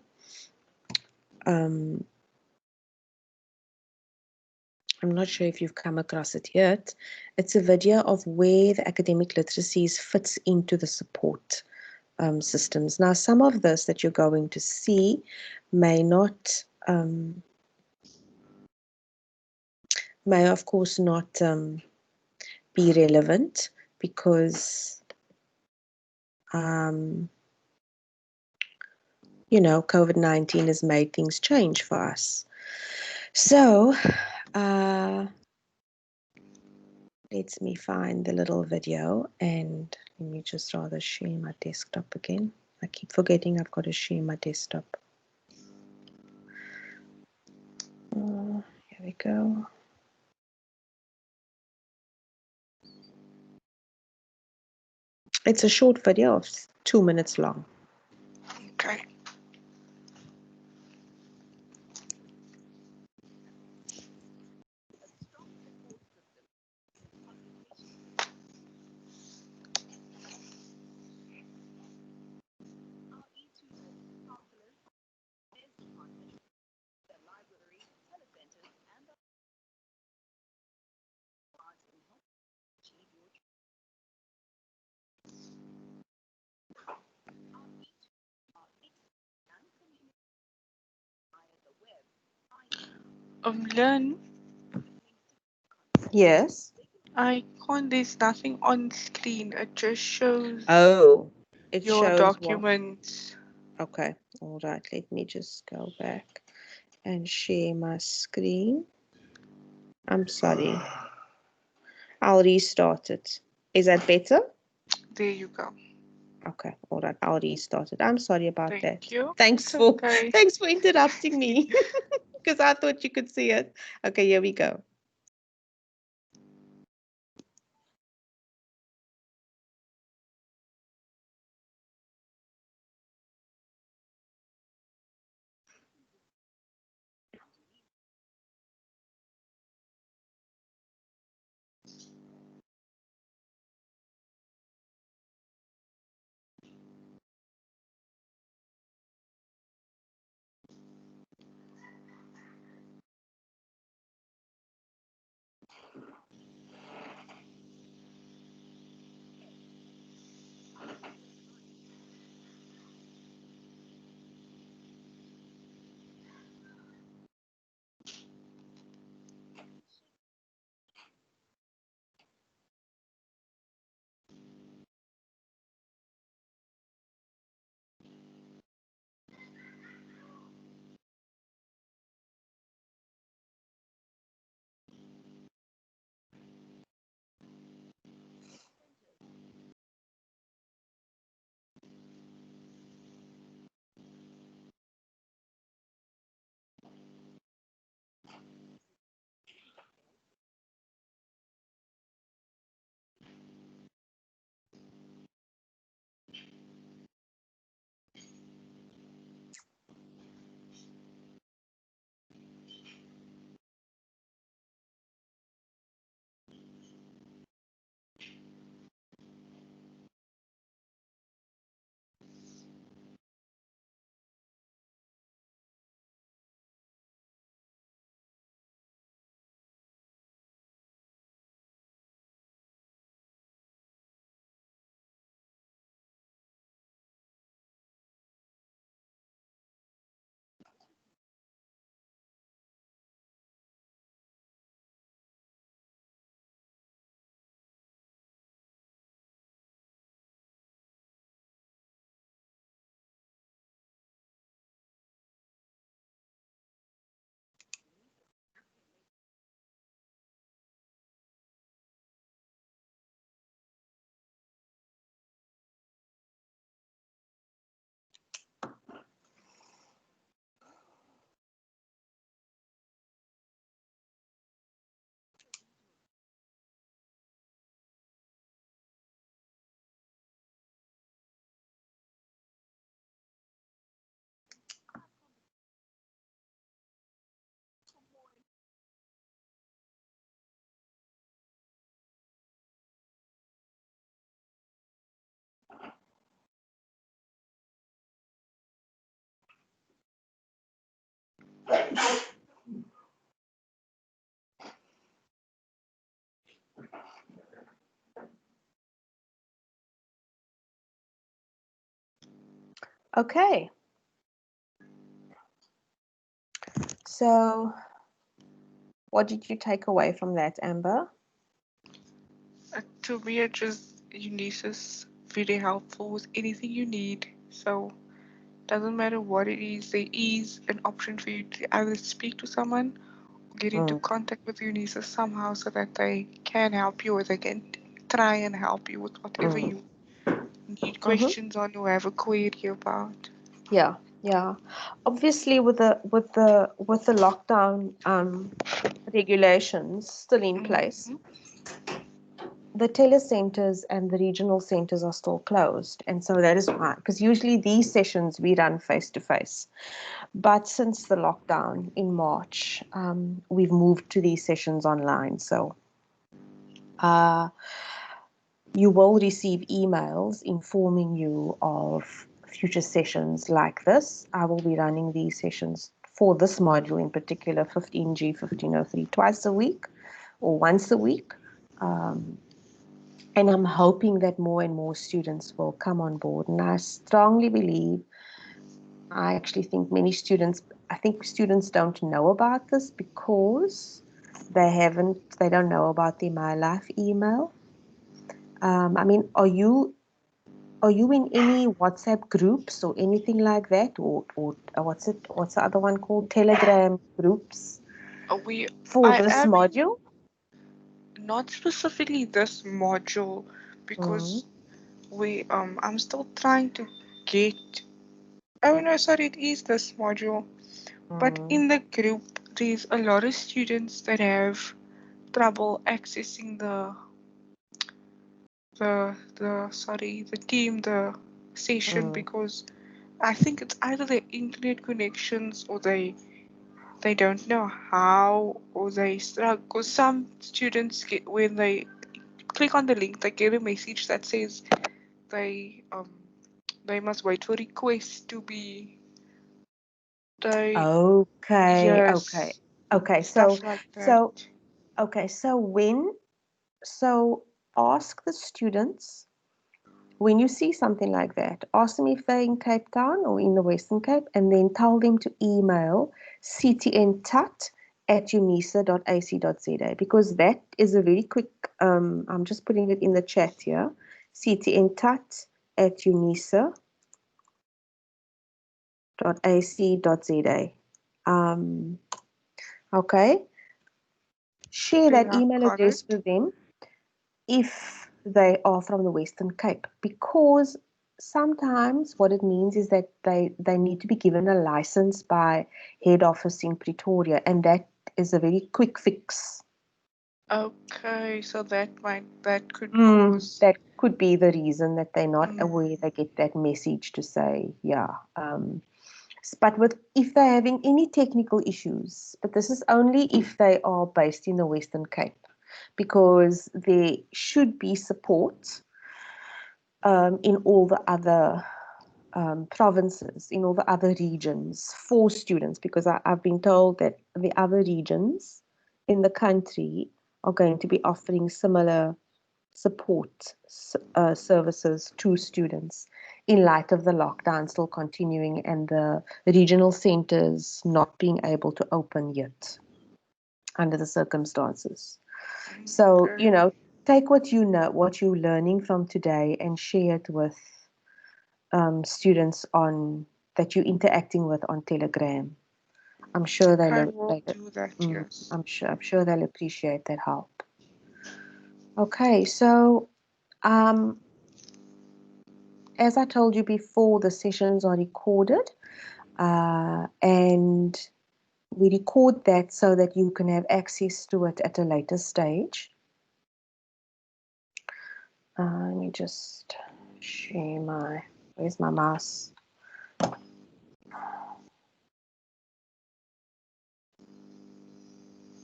I'm not sure if you've come across it yet. It's a video of where the academic literacies fits into the support systems. Now, some of this that you're going to see may not, may of course not be relevant because, you know, COVID-19 has made things change for us. So, let me find the little video and let me just rather share my desktop again. I keep forgetting I've got to share my desktop. Here we go. It's a short video of 2 minutes long. Okay. Learn. Yes. I can't. There's nothing on screen. It just shows Oh, it your shows what? documents. Okay. All right. Let me just go back and share my screen. I'm sorry. I'll restart it. Is that better? There you go. Okay, all right, I'll restart it. I'm sorry about Thank that. you. Thanks It's for okay. thanks for interrupting me because I thought you could see it. Okay, here we go. Okay. So, what did you take away from that, Amber? To me, it just Eunice is very helpful with anything you need. So doesn't matter what it is, there is an option for you to either speak to someone or get into contact with Eunice somehow so that they can help you or they can try and help you with whatever you need questions on or have a query about. Yeah, yeah. Obviously, with the lockdown regulations still in place, Mm-hmm. the telecenters and the regional centers are still closed, and so that is why. Because usually these sessions we run face to face, but since the lockdown in March, we've moved to these sessions online. So, you will receive emails informing you of future sessions like this. I will be running these sessions for this module in particular, 15G1503, twice a week or once a week. And I'm hoping that more and more students will come on board. And I strongly believe, I actually think I think students don't know about this because they don't know about the My Life email. I mean, are you in any WhatsApp groups or anything like that? Or what's the other one called? Telegram groups for I this am in module? not specifically this module Mm, because I'm still trying to get. Oh no, sorry, it is this module. But mm, in the group, there's a lot of students that have trouble accessing the session mm. because I think it's either their internet connections or they don't know how or they struggle. Because some students get when they click on the link, they get a message that says they um they must wait for requests to be they Okay, okay, yes okay. stuff like that. So, okay. So ask the students when you see something like that, ask them if they're in Cape Town or in the Western Cape, and then tell them to email ctntut@unisa.ac.za because that is a very quick, I'm just putting it in the chat here, ctntut@unisa.ac.za. Um, okay, share Okay, that I email got address it. with them if they are from the Western Cape, because sometimes what it means is that they need to be given a license by head office in Pretoria, and that is a very quick fix. Okay, so that could cause That could be the reason that they're not aware. mm, They get that message to say, yeah. But with if they're having any technical issues, but this is only if they are based in the Western Cape, because there should be support in all the other provinces, in all the other regions for students, because I've been told that the other regions in the country are going to be offering similar support services to students in light of the lockdown still continuing and the regional centers not being able to open yet under the circumstances. So, okay. take what you're learning from today and share it with students on that you're interacting with on Telegram. I'm sure Okay, we'll do that, yes. I'm sure they'll appreciate that help. Okay, so um, as I told you before, the sessions are recorded, and we record that so that you can have access to it at a later stage. Let me just share where's my mouse?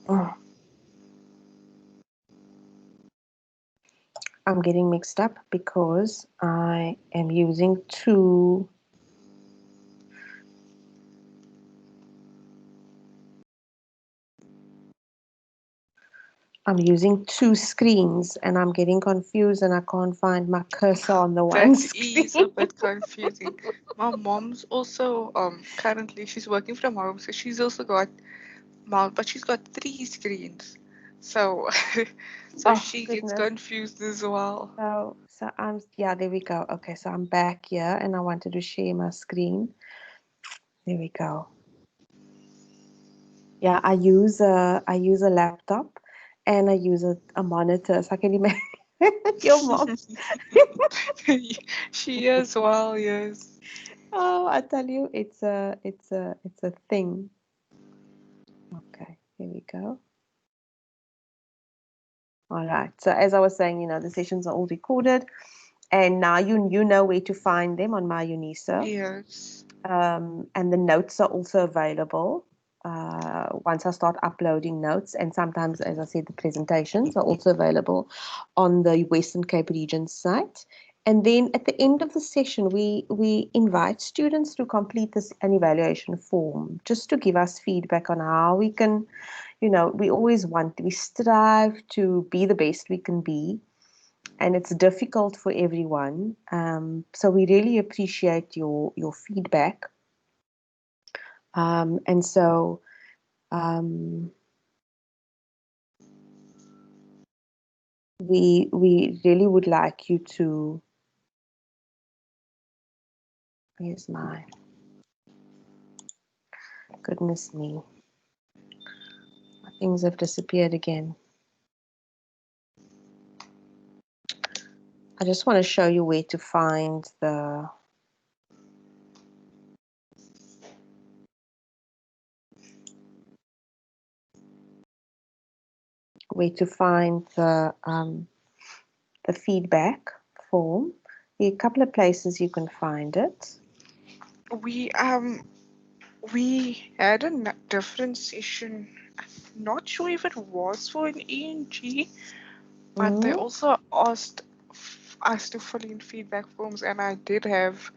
Oh, I'm getting mixed up because I am using two. I'm using two screens and I'm getting confused and I can't find my cursor on the one That screen. is a bit confusing. My mom's also currently she's working from home, so she's also got but she's got three screens. So so Oh she gets goodness. confused as well. So I'm, yeah, there we go. Okay, so I'm back here and I wanted to share my screen. There we go. Yeah, I use a laptop and I use a monitor. So I can imagine your mom. She as well, yes. Oh, I tell you, it's a thing. Okay, here we go. All right. So as I was saying, the sessions are all recorded, and now you know where to find them on my Unisa. Yes. And the notes are also available once I start uploading notes. And sometimes, as I said, the presentations are also available on the Western Cape Region site. And then at the end of the session, we invite students to complete an evaluation form just to give us feedback on how we can, we strive to be the best we can be. And it's difficult for everyone. So we really appreciate your feedback. And so we really would like you to. Here's my goodness me. My things have disappeared again. I just want to show you where to find the feedback form. There are a couple of places you can find it. We we had a different session. I'm not sure if it was for an ENG, but they Mm, also asked us to fill in feedback forms, and I did have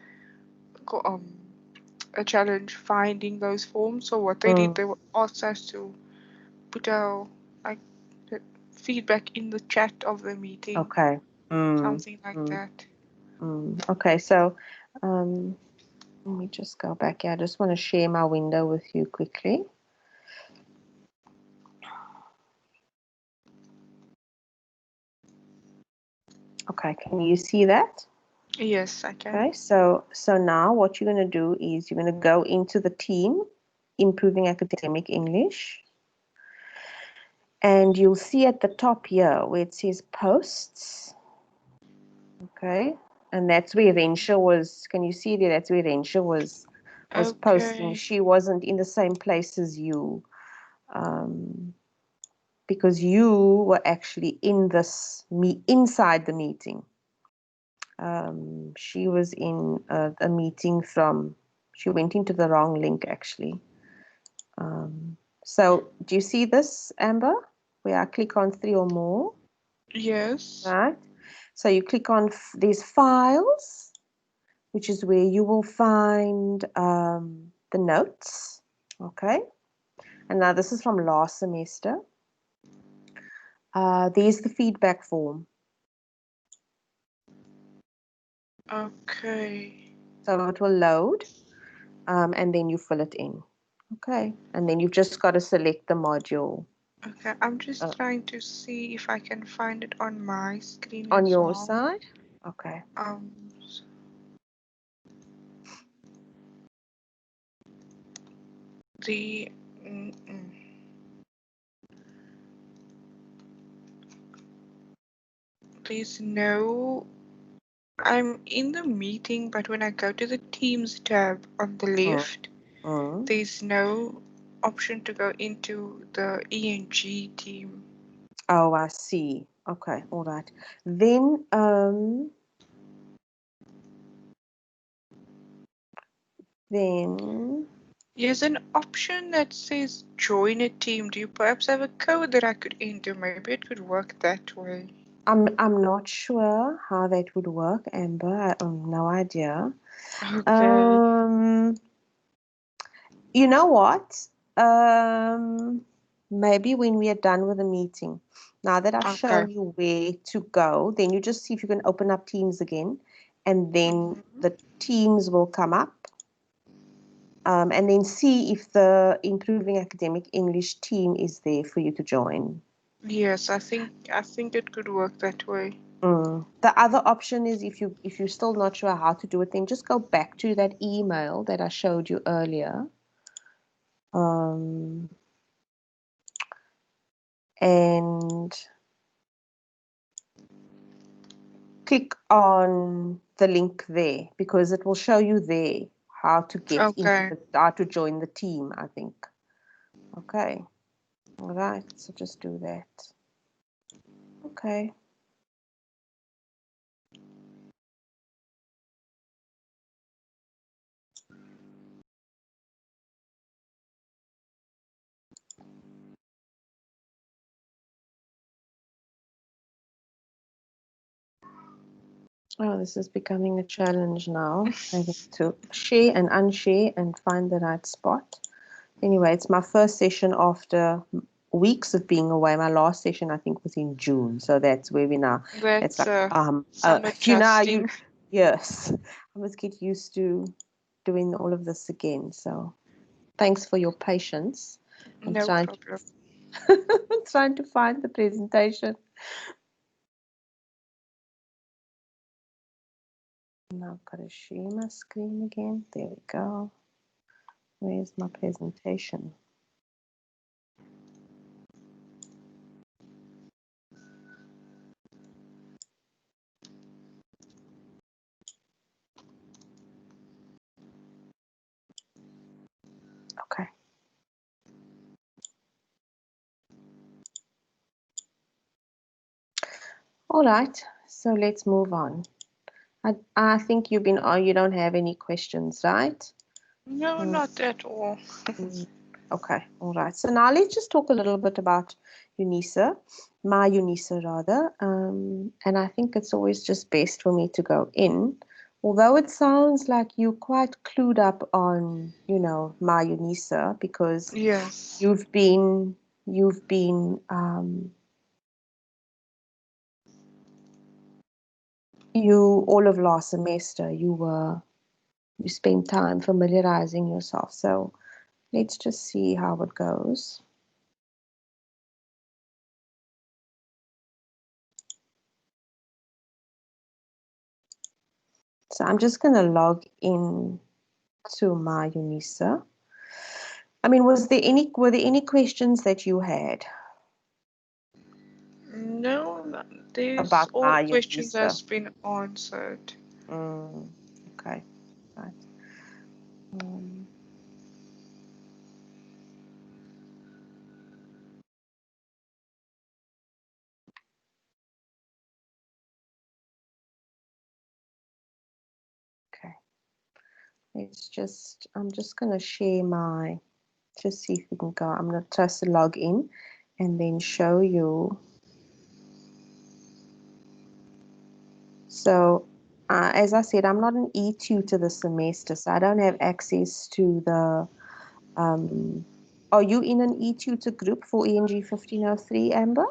a challenge finding those forms. So what they did, mm, they asked us to put our like the feedback in the chat of the meeting, okay. Mm, something like mm, that. okay. So let me just go back here. I just want to share my window with you quickly. Okay, can you see that? Yes, I can. Okay, so now what you're going to do is you're going to go into the team, Improving Academic English, and you'll see at the top here where it says Posts. Okay, and that's where Rensha was. Can you see there? That's where Rensha was posting. Okay. She wasn't in the same place as you, because you were actually inside the meeting. She was in a meeting she went into the wrong link actually. So do you see this, Amber, where I click on 3 or more, Yes. right? So you click on these files, which is where you will find the notes, okay? And now this is from last semester. There's the feedback form. Okay. So it will load, and then you fill it in. Okay, and then you've just got to select the module Okay. I'm just trying to see if I can find it on my screen on as your well. side. Okay. Um. The. Mm, mm. There's no. I'm in the meeting, but when I go to the Teams tab on the Mm, left, mm. there's no option to go into the ENG team. Oh, I see. Okay, all right. Then, then There's an option that says join a team. Do you perhaps have a code that I could enter? Maybe it could work that way. I'm not sure how that would work, Amber. No idea. Okay. Um, you know what? Um, Maybe when we are done with the meeting, Now that I've Okay. shown you where to go, then you just see if you can open up Teams again, and then the Teams will come up. And then see if the Improving Academic English team is there for you to join. Yes, I think it could work that way. The other option is if you're still not sure how to do it, then just go back to that email that I showed you earlier. And click on the link there, because it will show you there how to get Okay. how to join the team, I think. Okay. All right. So just do that. Okay. Oh, this is becoming a challenge now. Having to share and unshare and find the right spot. Anyway, it's my first session after weeks of being away. My last session, I think, was in June. So that's where we now. It's That's like some you know, adjusting. yes, I must get used to doing all of this again. So thanks for your patience. I'm No trying problem. trying to find the presentation. Now I've got to share my screen again. There we go. Where's my presentation? Okay. All right. So let's move on. I think you've been, you don't have any questions, right? No, not at all. Okay, all right. So now let's just talk a little bit about UNISA, my UNISA rather. And I think it's always just best for me to go in. Although it sounds like you're quite clued up on, you know, my UNISA, because Yes. you've been you all of last semester you spent time familiarizing yourself. So let's just see how it goes. So I'm just going to log in to my UNISA. I mean, were there any questions that you had? No, there's About all my questions UNISA? has been answered. Okay, right. Okay, I'm just going to share my, just see if we can go. I'm going to just log in and then show you. So as I said, I'm not an e-tutor this semester, so I don't have access to the, are you in an e-tutor group for ENG1503, Amber?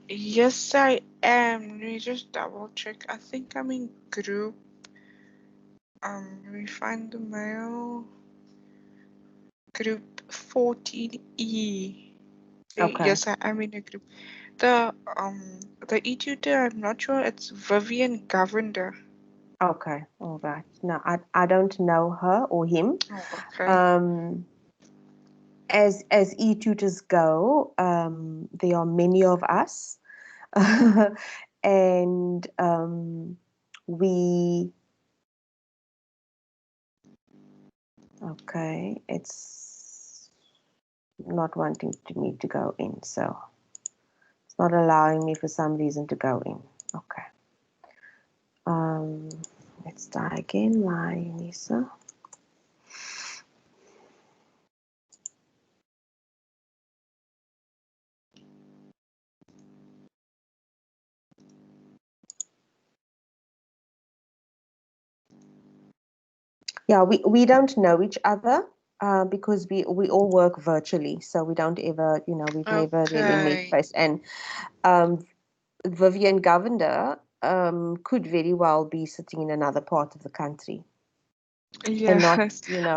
Yes, I am. Let me just double check. I think I'm in group. Let me find the mail. Group 14E. Okay. Yes, I am in a group. The e-tutor, I'm not sure. It's Vivian Govender. Okay, all right. No, I don't know her or him. Oh, okay. As e-tutors go, there are many of us, and we. Okay, it's not wanting me to go in, so it's not allowing me for some reason to go in. Okay. Let's try again, my Unisa. Yeah, we don't know each other. because we all work virtually, so we don't ever, we've never really met Okay. face. And um, Vivian Govender could very well be sitting in another part of the country and not, Yes. you know.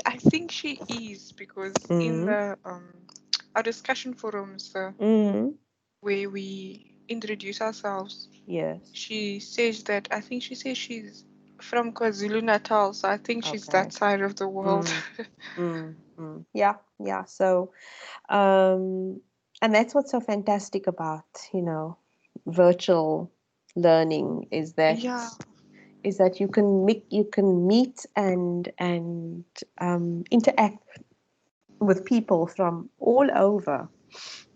I think she is because in Mm, the our discussion forums mm, where we introduce ourselves, yes. she says that I think she says she's from KwaZulu Natal, so I think she's that Okay. side of the world. Mm, yeah, yeah. So, um, and that's what's so fantastic about, virtual learning Yeah. is that you can meet and interact with people from all over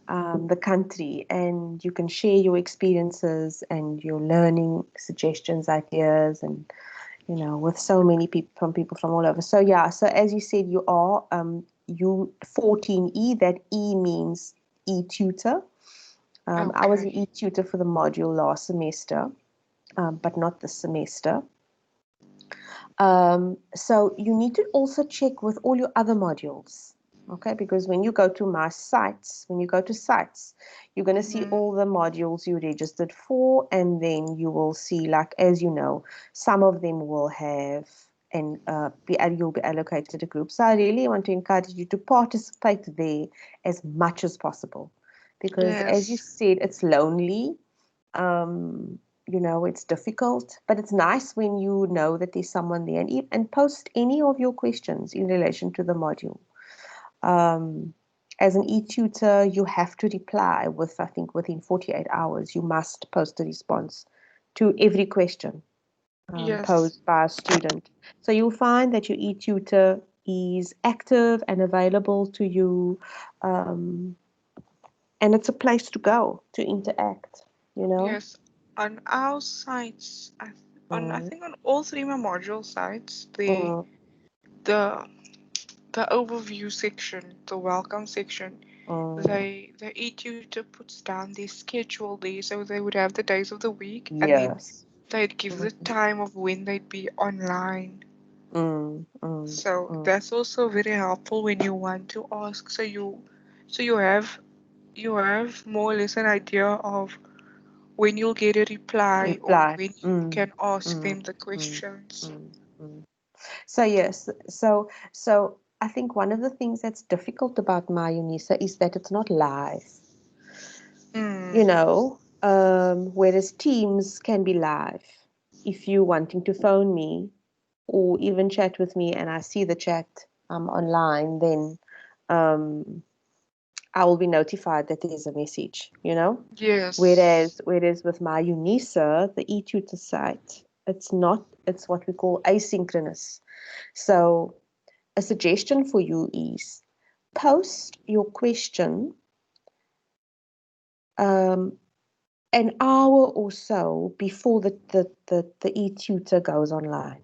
the country, and you can share your experiences and your learning suggestions, ideas, and with so many people from all over. So yeah, so as you said, you are U14E. That E means e-tutor. I was an Okay. e-tutor for the module last semester, but not this semester. So you need to also check with all your other modules, okay? Because when you go to sites, you're going to see Mm-hmm. all the modules you registered for, and then you will see, like, as you know, some of them will have and you'll be allocated a group. So I really want to encourage you to participate there as much as possible, because as you Yes. said, it's lonely. It's difficult, but it's nice when you know that there's someone there, and post any of your questions in relation to the module. Um, as an e-tutor, you have to reply I think, within 48 hours. You must post a response to every question Yes. posed by a student. So you'll find that your e-tutor is active and available to you, um, and it's a place to go to interact, you know. Yes. On our sites, I Mm, think on all three of my module sites, mm, the the overview section, the welcome section, mm. the e-tutor puts down their schedule there, so they would have the days of the week, and then Yes. they'd give the Mm, time of when they'd be online. mm, mm, So mm. that's also very helpful when you want to ask. So you have more or less an idea of when you'll get a reply or Reply. when you Mm, can ask mm, them the mm, questions. mm, mm. So yes, so I think one of the things that's difficult about my UNISA is that it's not live. Hmm. Whereas Teams can be live. If you wanting to phone me or even chat with me and I see the chat online, then um, I will be notified that there's a message. Yes. Whereas with my UNISA, the eTutor site, it's what we call asynchronous. So a suggestion for you is post your question um, an hour or so before the eTutor goes online.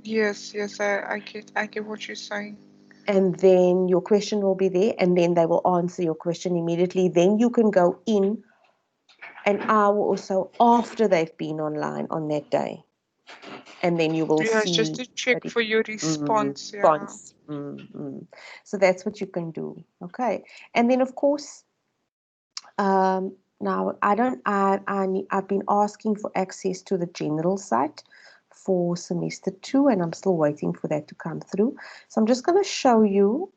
Yes, yes, I get what you're saying. And then your question will be there, and then they will answer your question immediately. Then you can go in an hour or so after they've been online on that day, and then you will Yeah, just see to a check for your response, yeah. response. So that's what you can do. Okay, and then of course, now I don't. I've been asking for access to the general site for semester 2, and I'm still waiting for that to come through. So I'm just going to show you.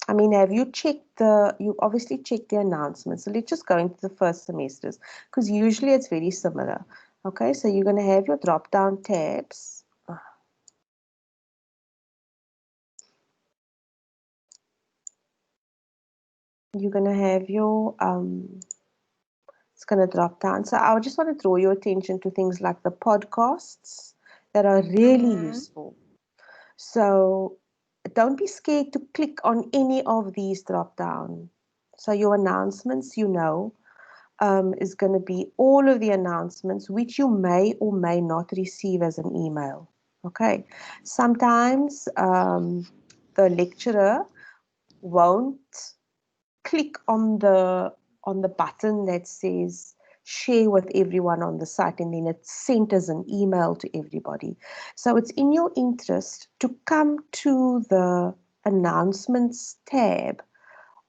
I mean, have you checked you obviously checked the announcements. So let's just go into the first semesters, because usually it's very similar. Okay, so you're going to have your drop down tabs. You're going to have your, it's going to drop down. So I just want to draw your attention to things like the podcasts that are really Mm-hmm. useful. So don't be scared to click on any of these drop down. So your announcements, is going to be all of the announcements which you may or may not receive as an email. Okay. Sometimes the lecturer won't click on the button that says share with everyone on the site, and then it's sent as an email to everybody. So it's in your interest to come to the announcements tab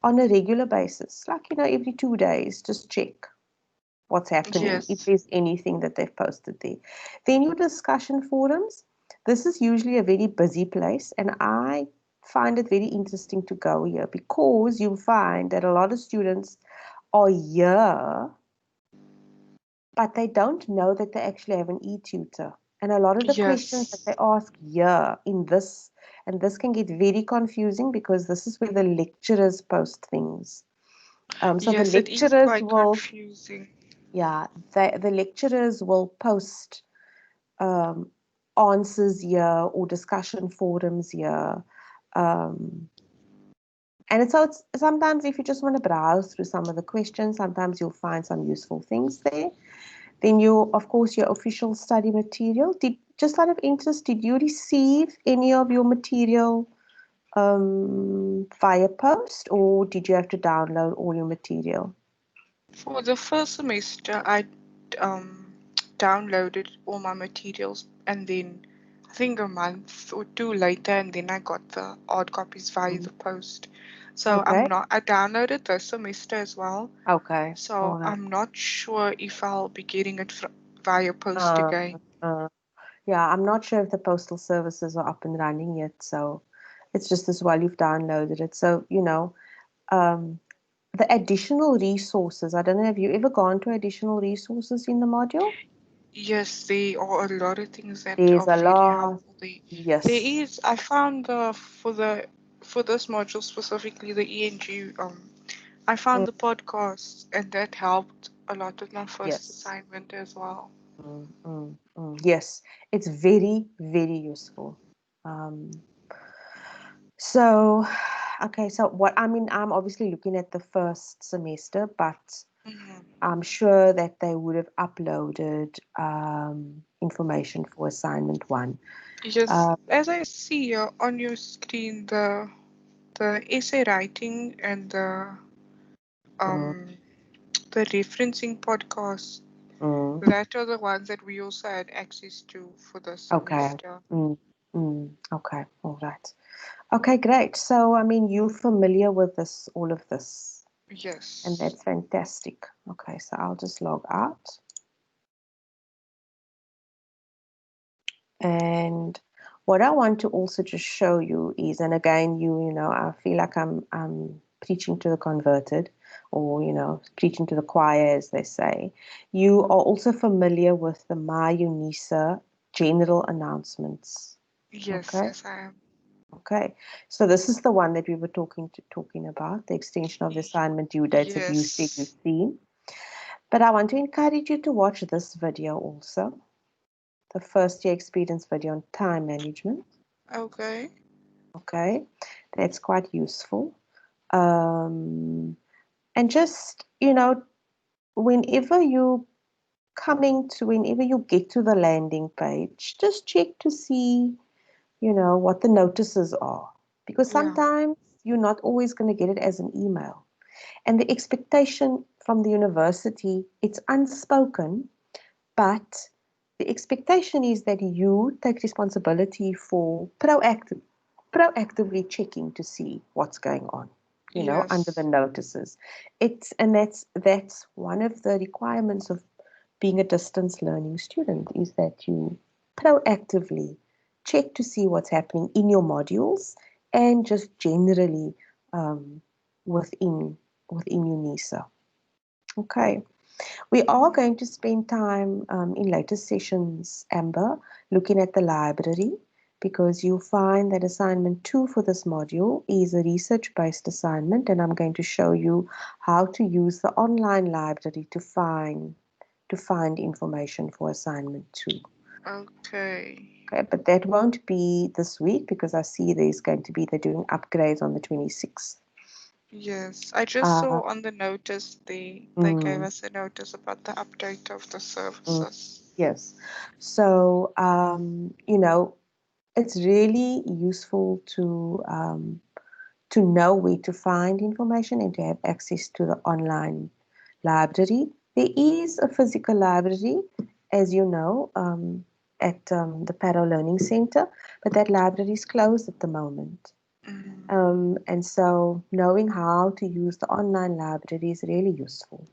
on a regular basis, like, every 2 days, just check what's happening, if Yes. there's anything that they've posted there. Then your discussion forums. This is usually a very busy place, and I find it very interesting to go here because you'll find that a lot of students are here, but they don't know that they actually have an e-tutor. And a lot of the questions that they Yes. ask here in this, and this can get very confusing because this is where the lecturers post things. So the Yes, it is lecturers quite will, confusing. yeah, the lecturers will post um, answers here or discussion forums here. Um, and it's sometimes if you just want to browse through some of the questions, sometimes you'll find some useful things there. Then of course, your official study material. Just out of interest, did you receive any of your material via post, or did you have to download all your material? For the first semester, I um, downloaded all my materials, and then I think a month or two later, and then I got the hard copies via Mm. the post. So Okay. I downloaded this semester as well. Okay. All So right. I'm not sure if I'll be getting it via post Uh, again. uh, yeah, I'm not sure if the postal services are up and running yet, so it's just as well you've downloaded it. So, um, the additional resources, I don't know, have you ever gone to additional resources in the module? Yes, there are a lot of things that There's are a very lot. helpful there. There Yes. is, I found for this module specifically, the ENG, I found Mm, the podcast, and that helped a lot with my first yes. assignment as well. Yes, it's very, very useful. Um, so, okay, so I'm obviously looking at the first semester, but Mhm. I'm sure that they would have uploaded information for assignment one. Yes, Uh, as I see on your screen, the essay writing and mm, um the referencing podcast, mm, that are the ones that we also had access to for this okay. semester. Okay. All right. Okay, great. So, you're familiar with all of this, and Yes. that's fantastic. Okay, so I'll just log out. And what I want to also just show you is, and again, I feel like I'm preaching to the converted, or preaching to the choir, as they say. You are also familiar with the My UNISA general announcements. Yes, Okay. yes, I am. Okay. So this is the one that we were talking about, the extension of the assignment due dates that you said you've Yes. seen. But I want to encourage you to watch this video also, the first year experience video on time management. Okay. Okay, that's quite useful. Um, and just, whenever whenever you get to the landing page, just check to see, what the notices are. Because Yeah. sometimes you're not always going to get it as an email. And the expectation from the university, it's unspoken, but the expectation is that you take responsibility for proactively checking to see what's going on, under the Yes. notices. That's one of the requirements of being a distance learning student, is that you proactively check to see what's happening in your modules and just generally um, within UNISA. Okay. We are Mhm. going to spend time in later sessions, Amber, looking at the library, because you'll find that assignment 2 for this module is a research-based assignment, and I'm going to show you how to use the online library to find information for assignment 2. Okay. Okay, but that won't be this week because I see they're doing upgrades on the 26th. Yes. I just Uh, saw on the notice they gave mm, us a notice about the update of the mm, services. yes. So, it's really useful to know where to find information and to have access to the online library. There is a physical library, as you know, at the Paro Learning Center, but that library is closed at the moment. And so knowing how to use the online library is really useful.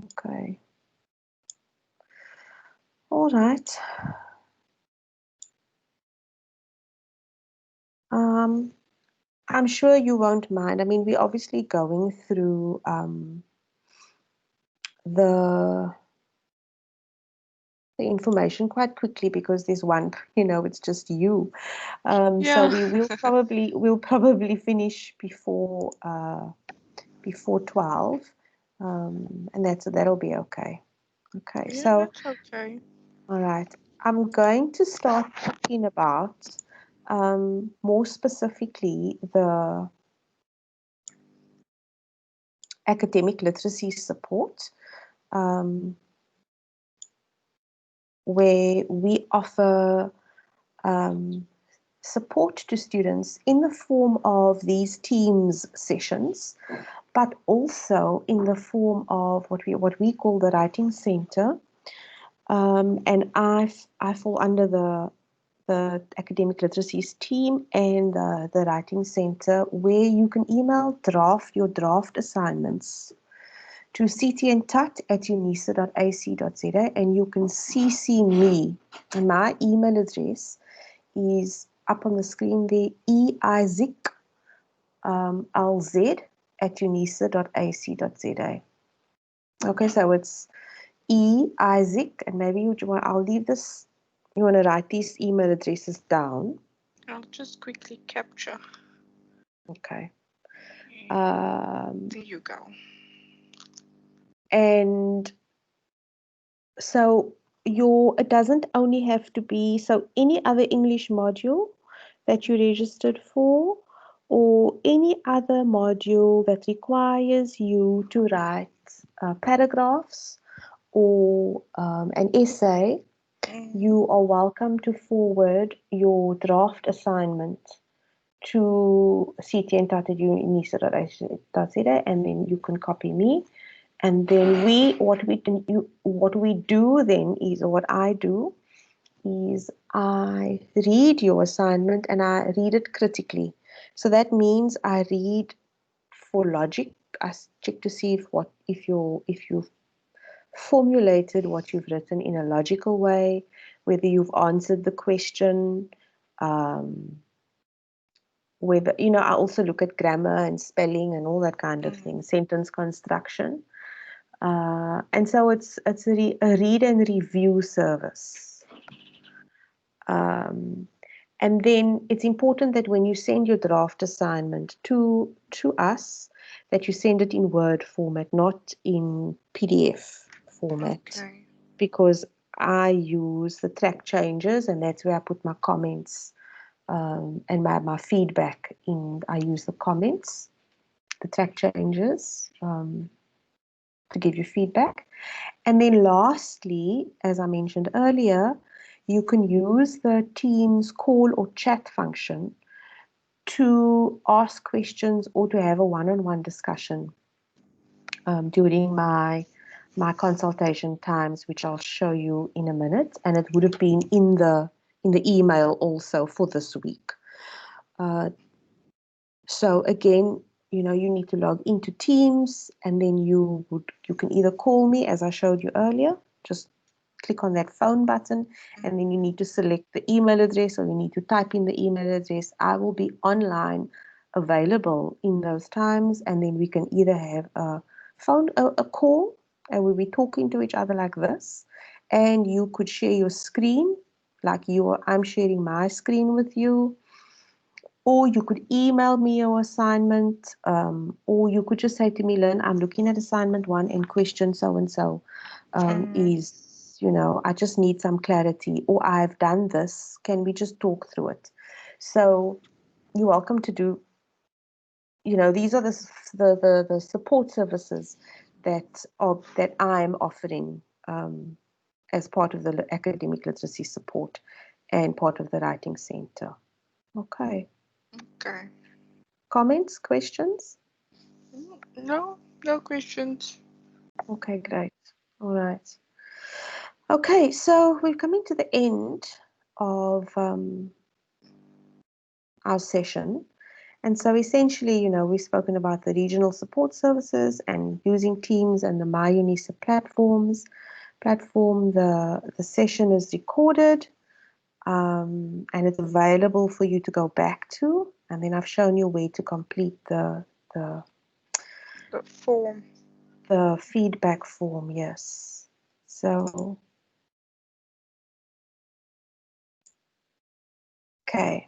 Okay. All right. I'm sure you won't mind. I mean, we're obviously going through the information quite quickly because there's one, it's just you. So Yeah. we'll probably finish before 12, and that'll be okay. Okay, Yeah, so that's okay. all right, I'm going to start talking about more specifically the academic literacy support, um, where we offer support to students in the form of these Teams sessions, but also in the form of what we call the Writing Center. And I fall under the academic literacies team and the Writing Center, where you can email your draft assignments to ctntut@unisa.ac.za, and you can CC me. And my email address is up on the screen there, eisaac@unisa.ac.za. Okay, so it's Isaac, and maybe I'll leave this, you want to write these email addresses down. I'll just quickly capture. Okay. There you go. And so it doesn't only have to be, so any other English module that you registered for, or any other module that requires you to write paragraphs or an essay, you are welcome to forward your draft assignment to ctn.unisa.ac.za, and then you can copy me. And then what we do then is, or what I do is, I read your assignment and I read it critically. So that means I read for logic. I check to see if you've formulated what you've written in a logical way, whether you've answered the question, whether, I also look at grammar and spelling and all that kind of thing, sentence construction. And so it's a read and review service. And then it's important that when you send your draft assignment to us, that you send it in Word format, not in PDF format, Okay. because I use the track changes, and that's where I put my comments and my feedback in. I use the comments, the track changes, to give you feedback. And then lastly, as I mentioned earlier, you can use the Teams call or chat function to ask questions or to have a one-on-one discussion during my consultation times, which I'll show you in a minute. And it would have been in the email also for this week. So again, you need to log into Teams, and then you can either call me, as I showed you earlier. Just click on that phone button, and then you need to select the email address, or you need to type in the email address. I will be online, available in those times, and then we can either have a call, and we'll be talking to each other like this, and you could share your screen, like I'm sharing my screen with you. Or you could email me your assignment, or you could just say to me, Lynn, I'm looking at assignment 1 and question so-and-so is, I just need some clarity, or I've done this. Can we just talk through it? So you're welcome to do, these are the support services that I'm offering as part of the academic literacy support and part of the Writing Center. Okay. Okay. Comments, questions? No questions. Okay, great. All right. Okay, so we're coming to the end of our session. And so essentially, we've spoken about the regional support services and using Teams and the MyUnisa platform. The session is recorded, and it's available for you to go back to. And then I've shown you where to complete the, The form. the feedback form, yes. So, okay.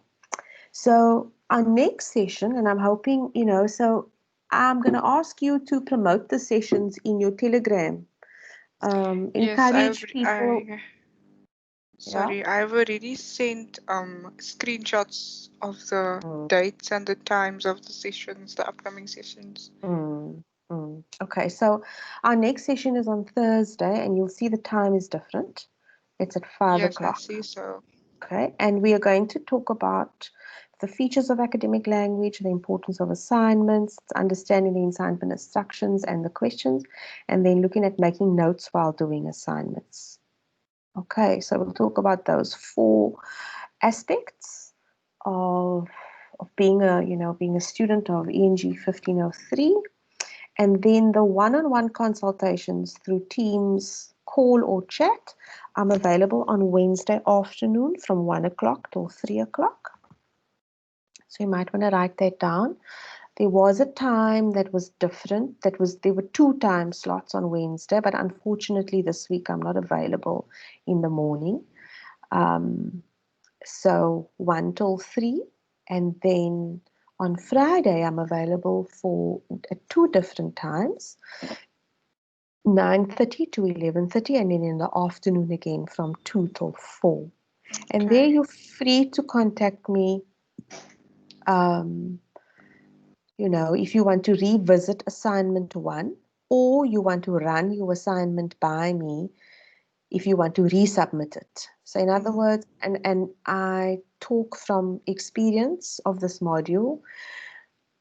So our next session, and I'm hoping, so I'm going to ask you to promote the sessions in your Telegram. Yes, Encourage people. Yeah. I've already sent screenshots of the Mm, dates and the times of the sessions, the upcoming sessions. Okay, so our next session is on Thursday, and you'll see the time is different. It's at 5 Yes, I o'clock. see so. Okay, and we are going to talk about the features of academic language, the importance of assignments, understanding the assignment instructions and the questions, and then looking at making notes while doing assignments. Okay, so we'll talk about those 4 aspects of being a student of ENG 1503, and then the one-on-one consultations through Teams call or chat. I'm available on Wednesday afternoon from 1 o'clock till 3 o'clock. So you might want to write that down. There was a time that was different. There were 2 time slots on Wednesday, but unfortunately this week I'm not available in the morning. So 1 till 3, and then on Friday I'm available for at 2 different times. 9:30 to 11:30, and then in the afternoon again from 2 till 4. And there Okay. you're free to contact me, if you want to revisit assignment 1, or you want to run your assignment by me if you want to resubmit it. So in other words, and I talk from experience of this module.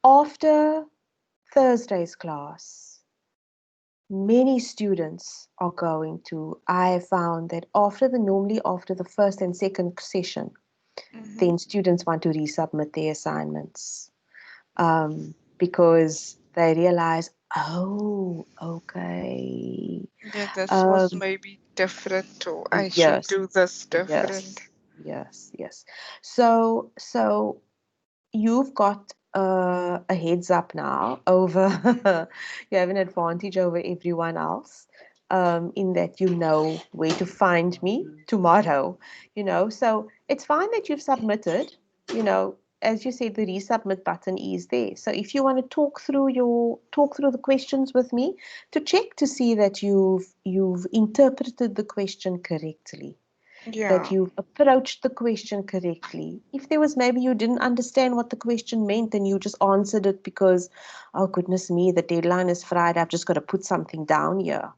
After Thursday's class, many students are going to, I have found that normally after the first and second session, then students want to resubmit their assignments, because they realize, oh, okay. Yeah, this was Um, maybe different, or I should yes, do this different. yes, yes, yes. So you've got a heads up now over, you have an advantage over everyone else, in that you know where to find me tomorrow, so it's fine that you've submitted, as you said, the resubmit button is there. So if you want to talk through the questions with me to check to see that you've interpreted the question correctly, that Yeah. you've approached the question correctly. If there was maybe you didn't understand what the question meant and you just answered it because, oh goodness me, the deadline is Friday, I've just got to put something down here.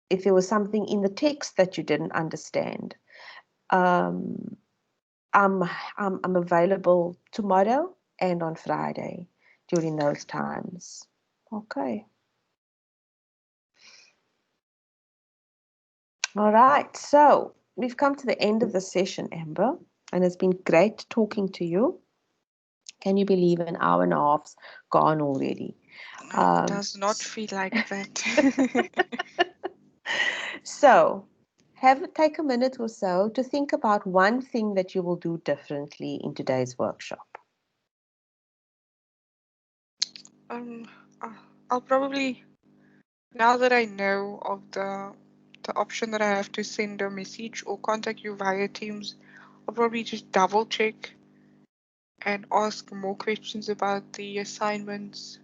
If there was something in the text that you didn't understand, um, I'm available tomorrow and on Friday during those times. Okay. All right. So we've come to the end of the session, Amber, and it's been great talking to you. Can you believe an hour and a half's gone already? It Um, does not feel like that. so take a minute or so to think about one thing that you will do differently in today's workshop. um, uh, I'll probably, now that I know of the option that I have to send a message or contact you via Teams, I'll probably just double check and ask more questions about the assignments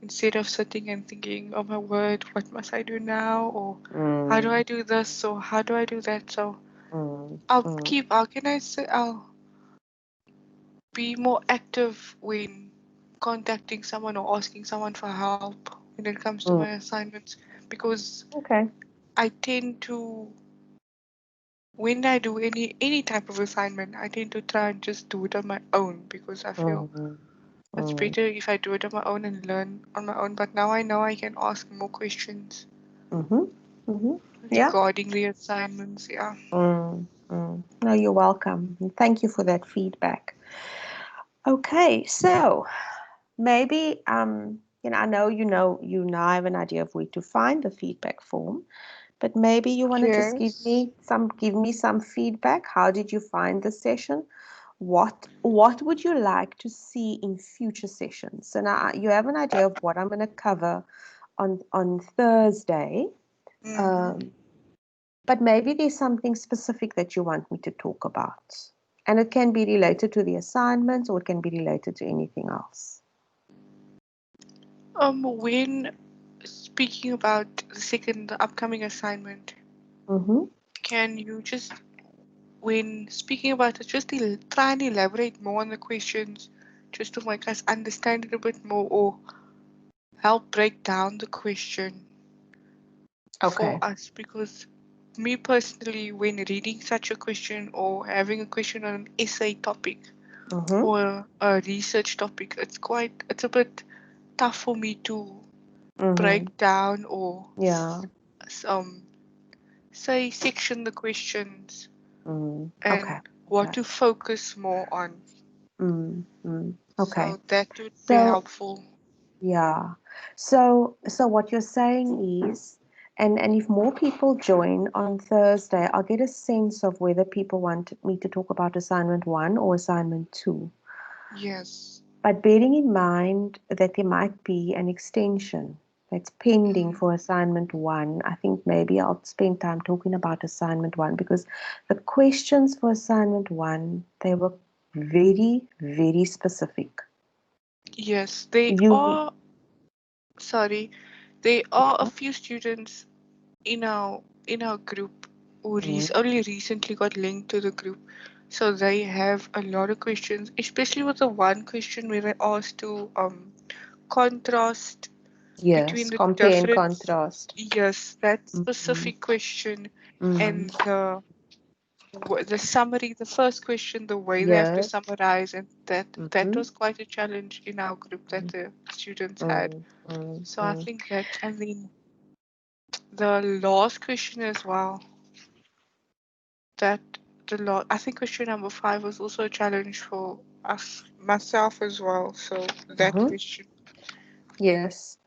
instead of sitting and thinking, oh my word, what must I do now? Or how do I Mm, do this? Or how do I do that? So mm, I'll mm, keep, how can I say, I'll be more active when contacting someone or asking someone for help when it comes to mm. my assignments, because Okay. I tend to, when I do any type of assignment, I tend to try and just do it on my own because I feel Mm, It's better if I do it on my own and learn on my own. But now I know I can ask more questions Yeah. regarding the assignments. Yeah. No, you're welcome. And thank you for that feedback. Okay, so maybe I know you now have an idea of where to find the feedback form, but maybe you want to just give Yes. me some feedback. How did you find the session? What would you like to see in future sessions? So now you have an idea of what I'm going to cover on Thursday. Mm-hmm. But maybe there's something specific that you want me to talk about. And it can be related to the assignments or it can be related to anything else. When speaking about the upcoming assignment, Mm-hmm. can you just, when speaking about it, just try and elaborate more on the questions, just to make us understand it a bit more, or help break down the question for Okay. us? Because me personally, when reading such a question or having a question on an essay topic Mm-hmm. or a research topic, it's a bit tough for me to Mm-hmm. break down or Yeah. um say section the questions Mm. Okay. and what Okay. to focus more on. Okay. So that would be So helpful. yeah. So what you're saying is, and if more people join on Thursday, I'll get a sense of whether people want me to talk about assignment 1 or assignment 2. Yes. But bearing in mind that there might be an extension that's pending Mm. for assignment 1, I think maybe I'll spend time talking about assignment 1 because the questions for assignment 1, they were very, very specific. Yes, they You, are. Sorry, there are a few students in our group who mm, only recently got linked to the group, so they have a lot of questions, especially with the one question where I asked to contrast between yes, the compare and different. contrast. Yes, that Mm, specific question mm, and the summary, the first question, the way they have to yes. summarize, and that Mm-hmm, was quite a challenge in our group that the students had. mm, mm, So I mm. think that, and then the last question as well. That I think question number 5 was also a challenge for us, myself as well. So that Mm-hmm. question. Yes.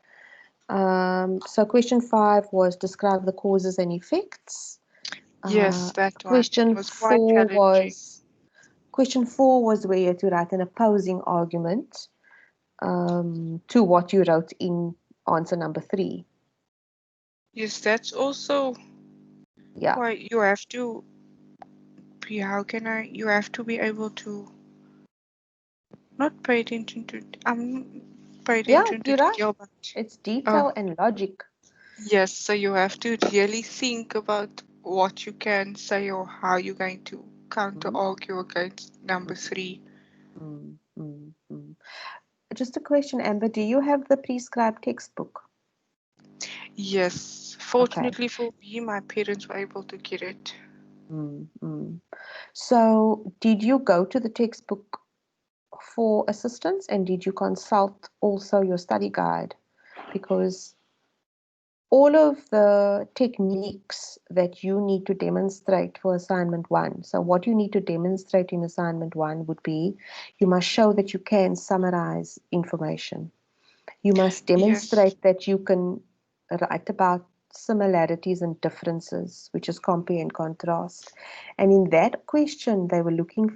So question 5 was describe the causes and effects. Yes, that one Question was quite four challenging. was question four was where you had to write an opposing argument to what you wrote in answer number 3. Yes, that's also Yeah, quite. You have to be. How can I? You have to be able to not pay attention to. Pay yeah, attention to you're right. detail, but It's uh, detail and logic. yes. So you have to really think about what you can say or how you're going to counter Mm, argue against number mm, 3. mm, mm, mm. Just a question, Amber. Do you have the prescribed textbook? Yes, Okay. fortunately for me, my parents were able to get it. Mm, mm. So, did you go to the textbook for assistance and did you consult also your study guide? Because all of the techniques that you need to demonstrate for assignment 1. So what you need to demonstrate in assignment 1 would be you must show that you can summarize information. You must Yes, demonstrate that you can write about similarities and differences, which is compare and contrast. And in that question, they're looking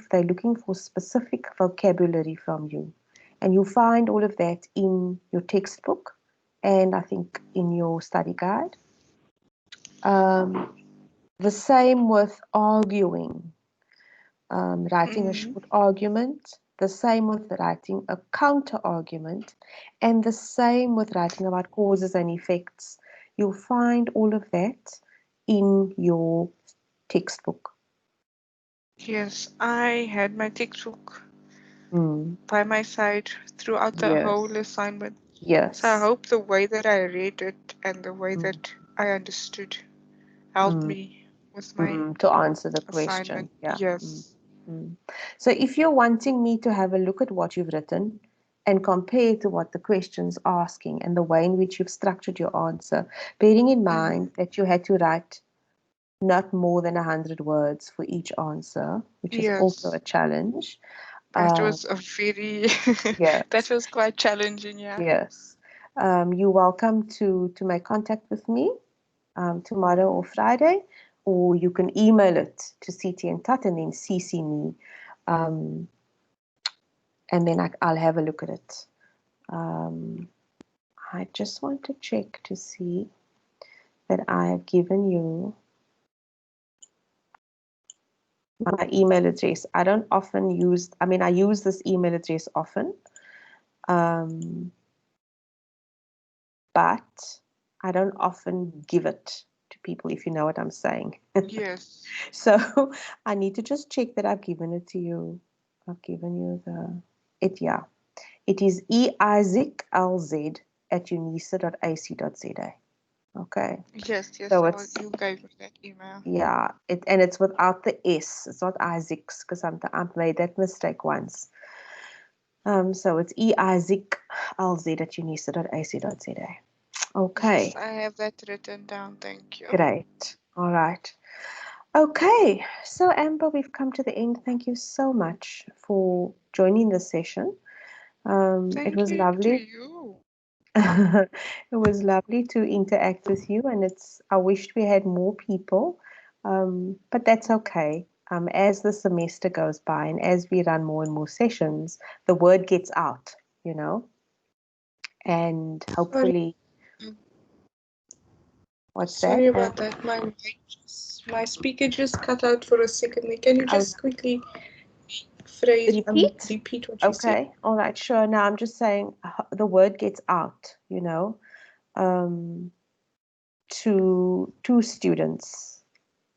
for specific vocabulary from you. And you find all of that in your textbook and I think in your study guide. Um, the same with arguing, writing a mm, short argument, the same with writing a counter argument, and the same with writing about causes and effects. You'll find all of that in your textbook. yes, I had my textbook Mm, by my side throughout the whole yes, assignment. So I yes. hope the way that I read it and the way Mm, that I understood helped mm, me with my to answer the question. assignment. Yeah. Yes. Mm. So if you're wanting me to have a look at what you've written and compare to what the question's asking and the way in which you've structured your answer, bearing in mind that you had to write not more than 100 words for each answer, which is also a Yes. challenge. That was a very, that Yes, was quite challenging, yeah. yes. You're welcome to make contact with me tomorrow or Friday, or you can email it to CT and Tut and then CC me, and then I'll have a look at it. I just want to check to see that I have given you my email address. I don't often use, I use this email address often, but I don't often give it to people, if you know what I'm saying. Yes. So I need to just check that I've given it to you. I've given you yeah. It is eiziclz@unisa.ac.za. Okay. Yes, So you gave me that email. yeah, and it's without the S. It's not Isaacs, because I've made that mistake once. So it's eiziclz@unisa.ac.za. Okay, Yes, I have that written down, thank you. great. All right. Okay, so Amber, we've come to the end. Thank you so much for joining this session. It Thank was you to lovely. you. It was lovely to interact with you, and I wished we had more people, but that's okay. As the semester goes by and as we run more and more sessions, the word gets out, and Sorry, hopefully, what's that? sorry about that. My speaker just cut out for a second. Can you I'll just quickly repeat. repeat what you said? Okay, all right, sure. Now I'm just saying the word gets out, um, to students.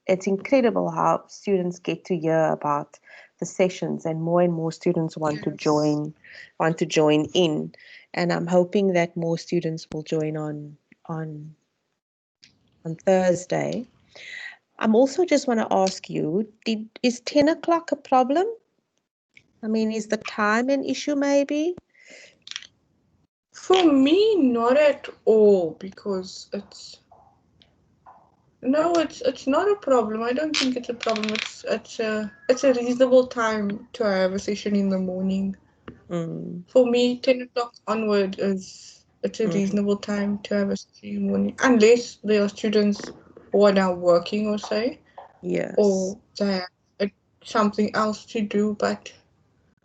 It's incredible how students get to hear about the sessions, and more students want to Yes. join in. And I'm hoping that more students will join on Thursday. I'm also just want to ask you, is 10 o'clock a problem? Is the time an issue maybe? For me, not at all, because it's not a problem. I don't think it's a problem. It's a reasonable time to have a session in the morning. Mm, For me, 10 o'clock onward it's a mm, reasonable time to have a session in the morning, unless there are students who are now working or say, yes. or they have something else to do. But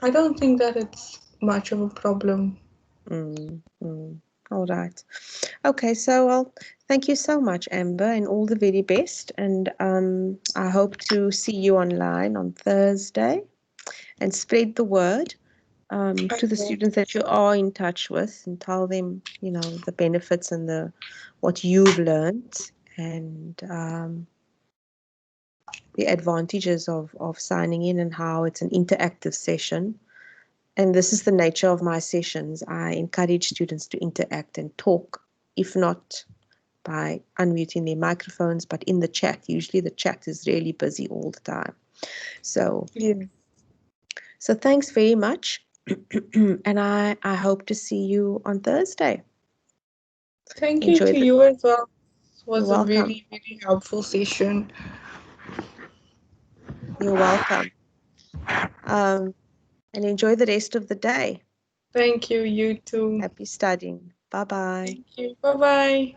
I don't think that it's much of a problem. Mm, mm. All right. Okay, so thank you so much, Amber, and all the very best. And I hope to see you online on Thursday and spread the word to the Okay. students that you are in touch with, and tell them, the benefits and what you've learned, and the advantages of signing in, and how it's an interactive session. And this is the nature of my sessions. I encourage students to interact and talk, if not by unmuting their microphones, but in the chat. Usually the chat is really busy all the time. So, Yeah. so thanks very much. And I hope to see you on Thursday. Thank you Enjoy to you as well. It You're was a welcome. very, very helpful session. You're welcome. And enjoy the rest of the day. Thank you, you too. Happy studying. Bye bye. Thank you. Bye bye.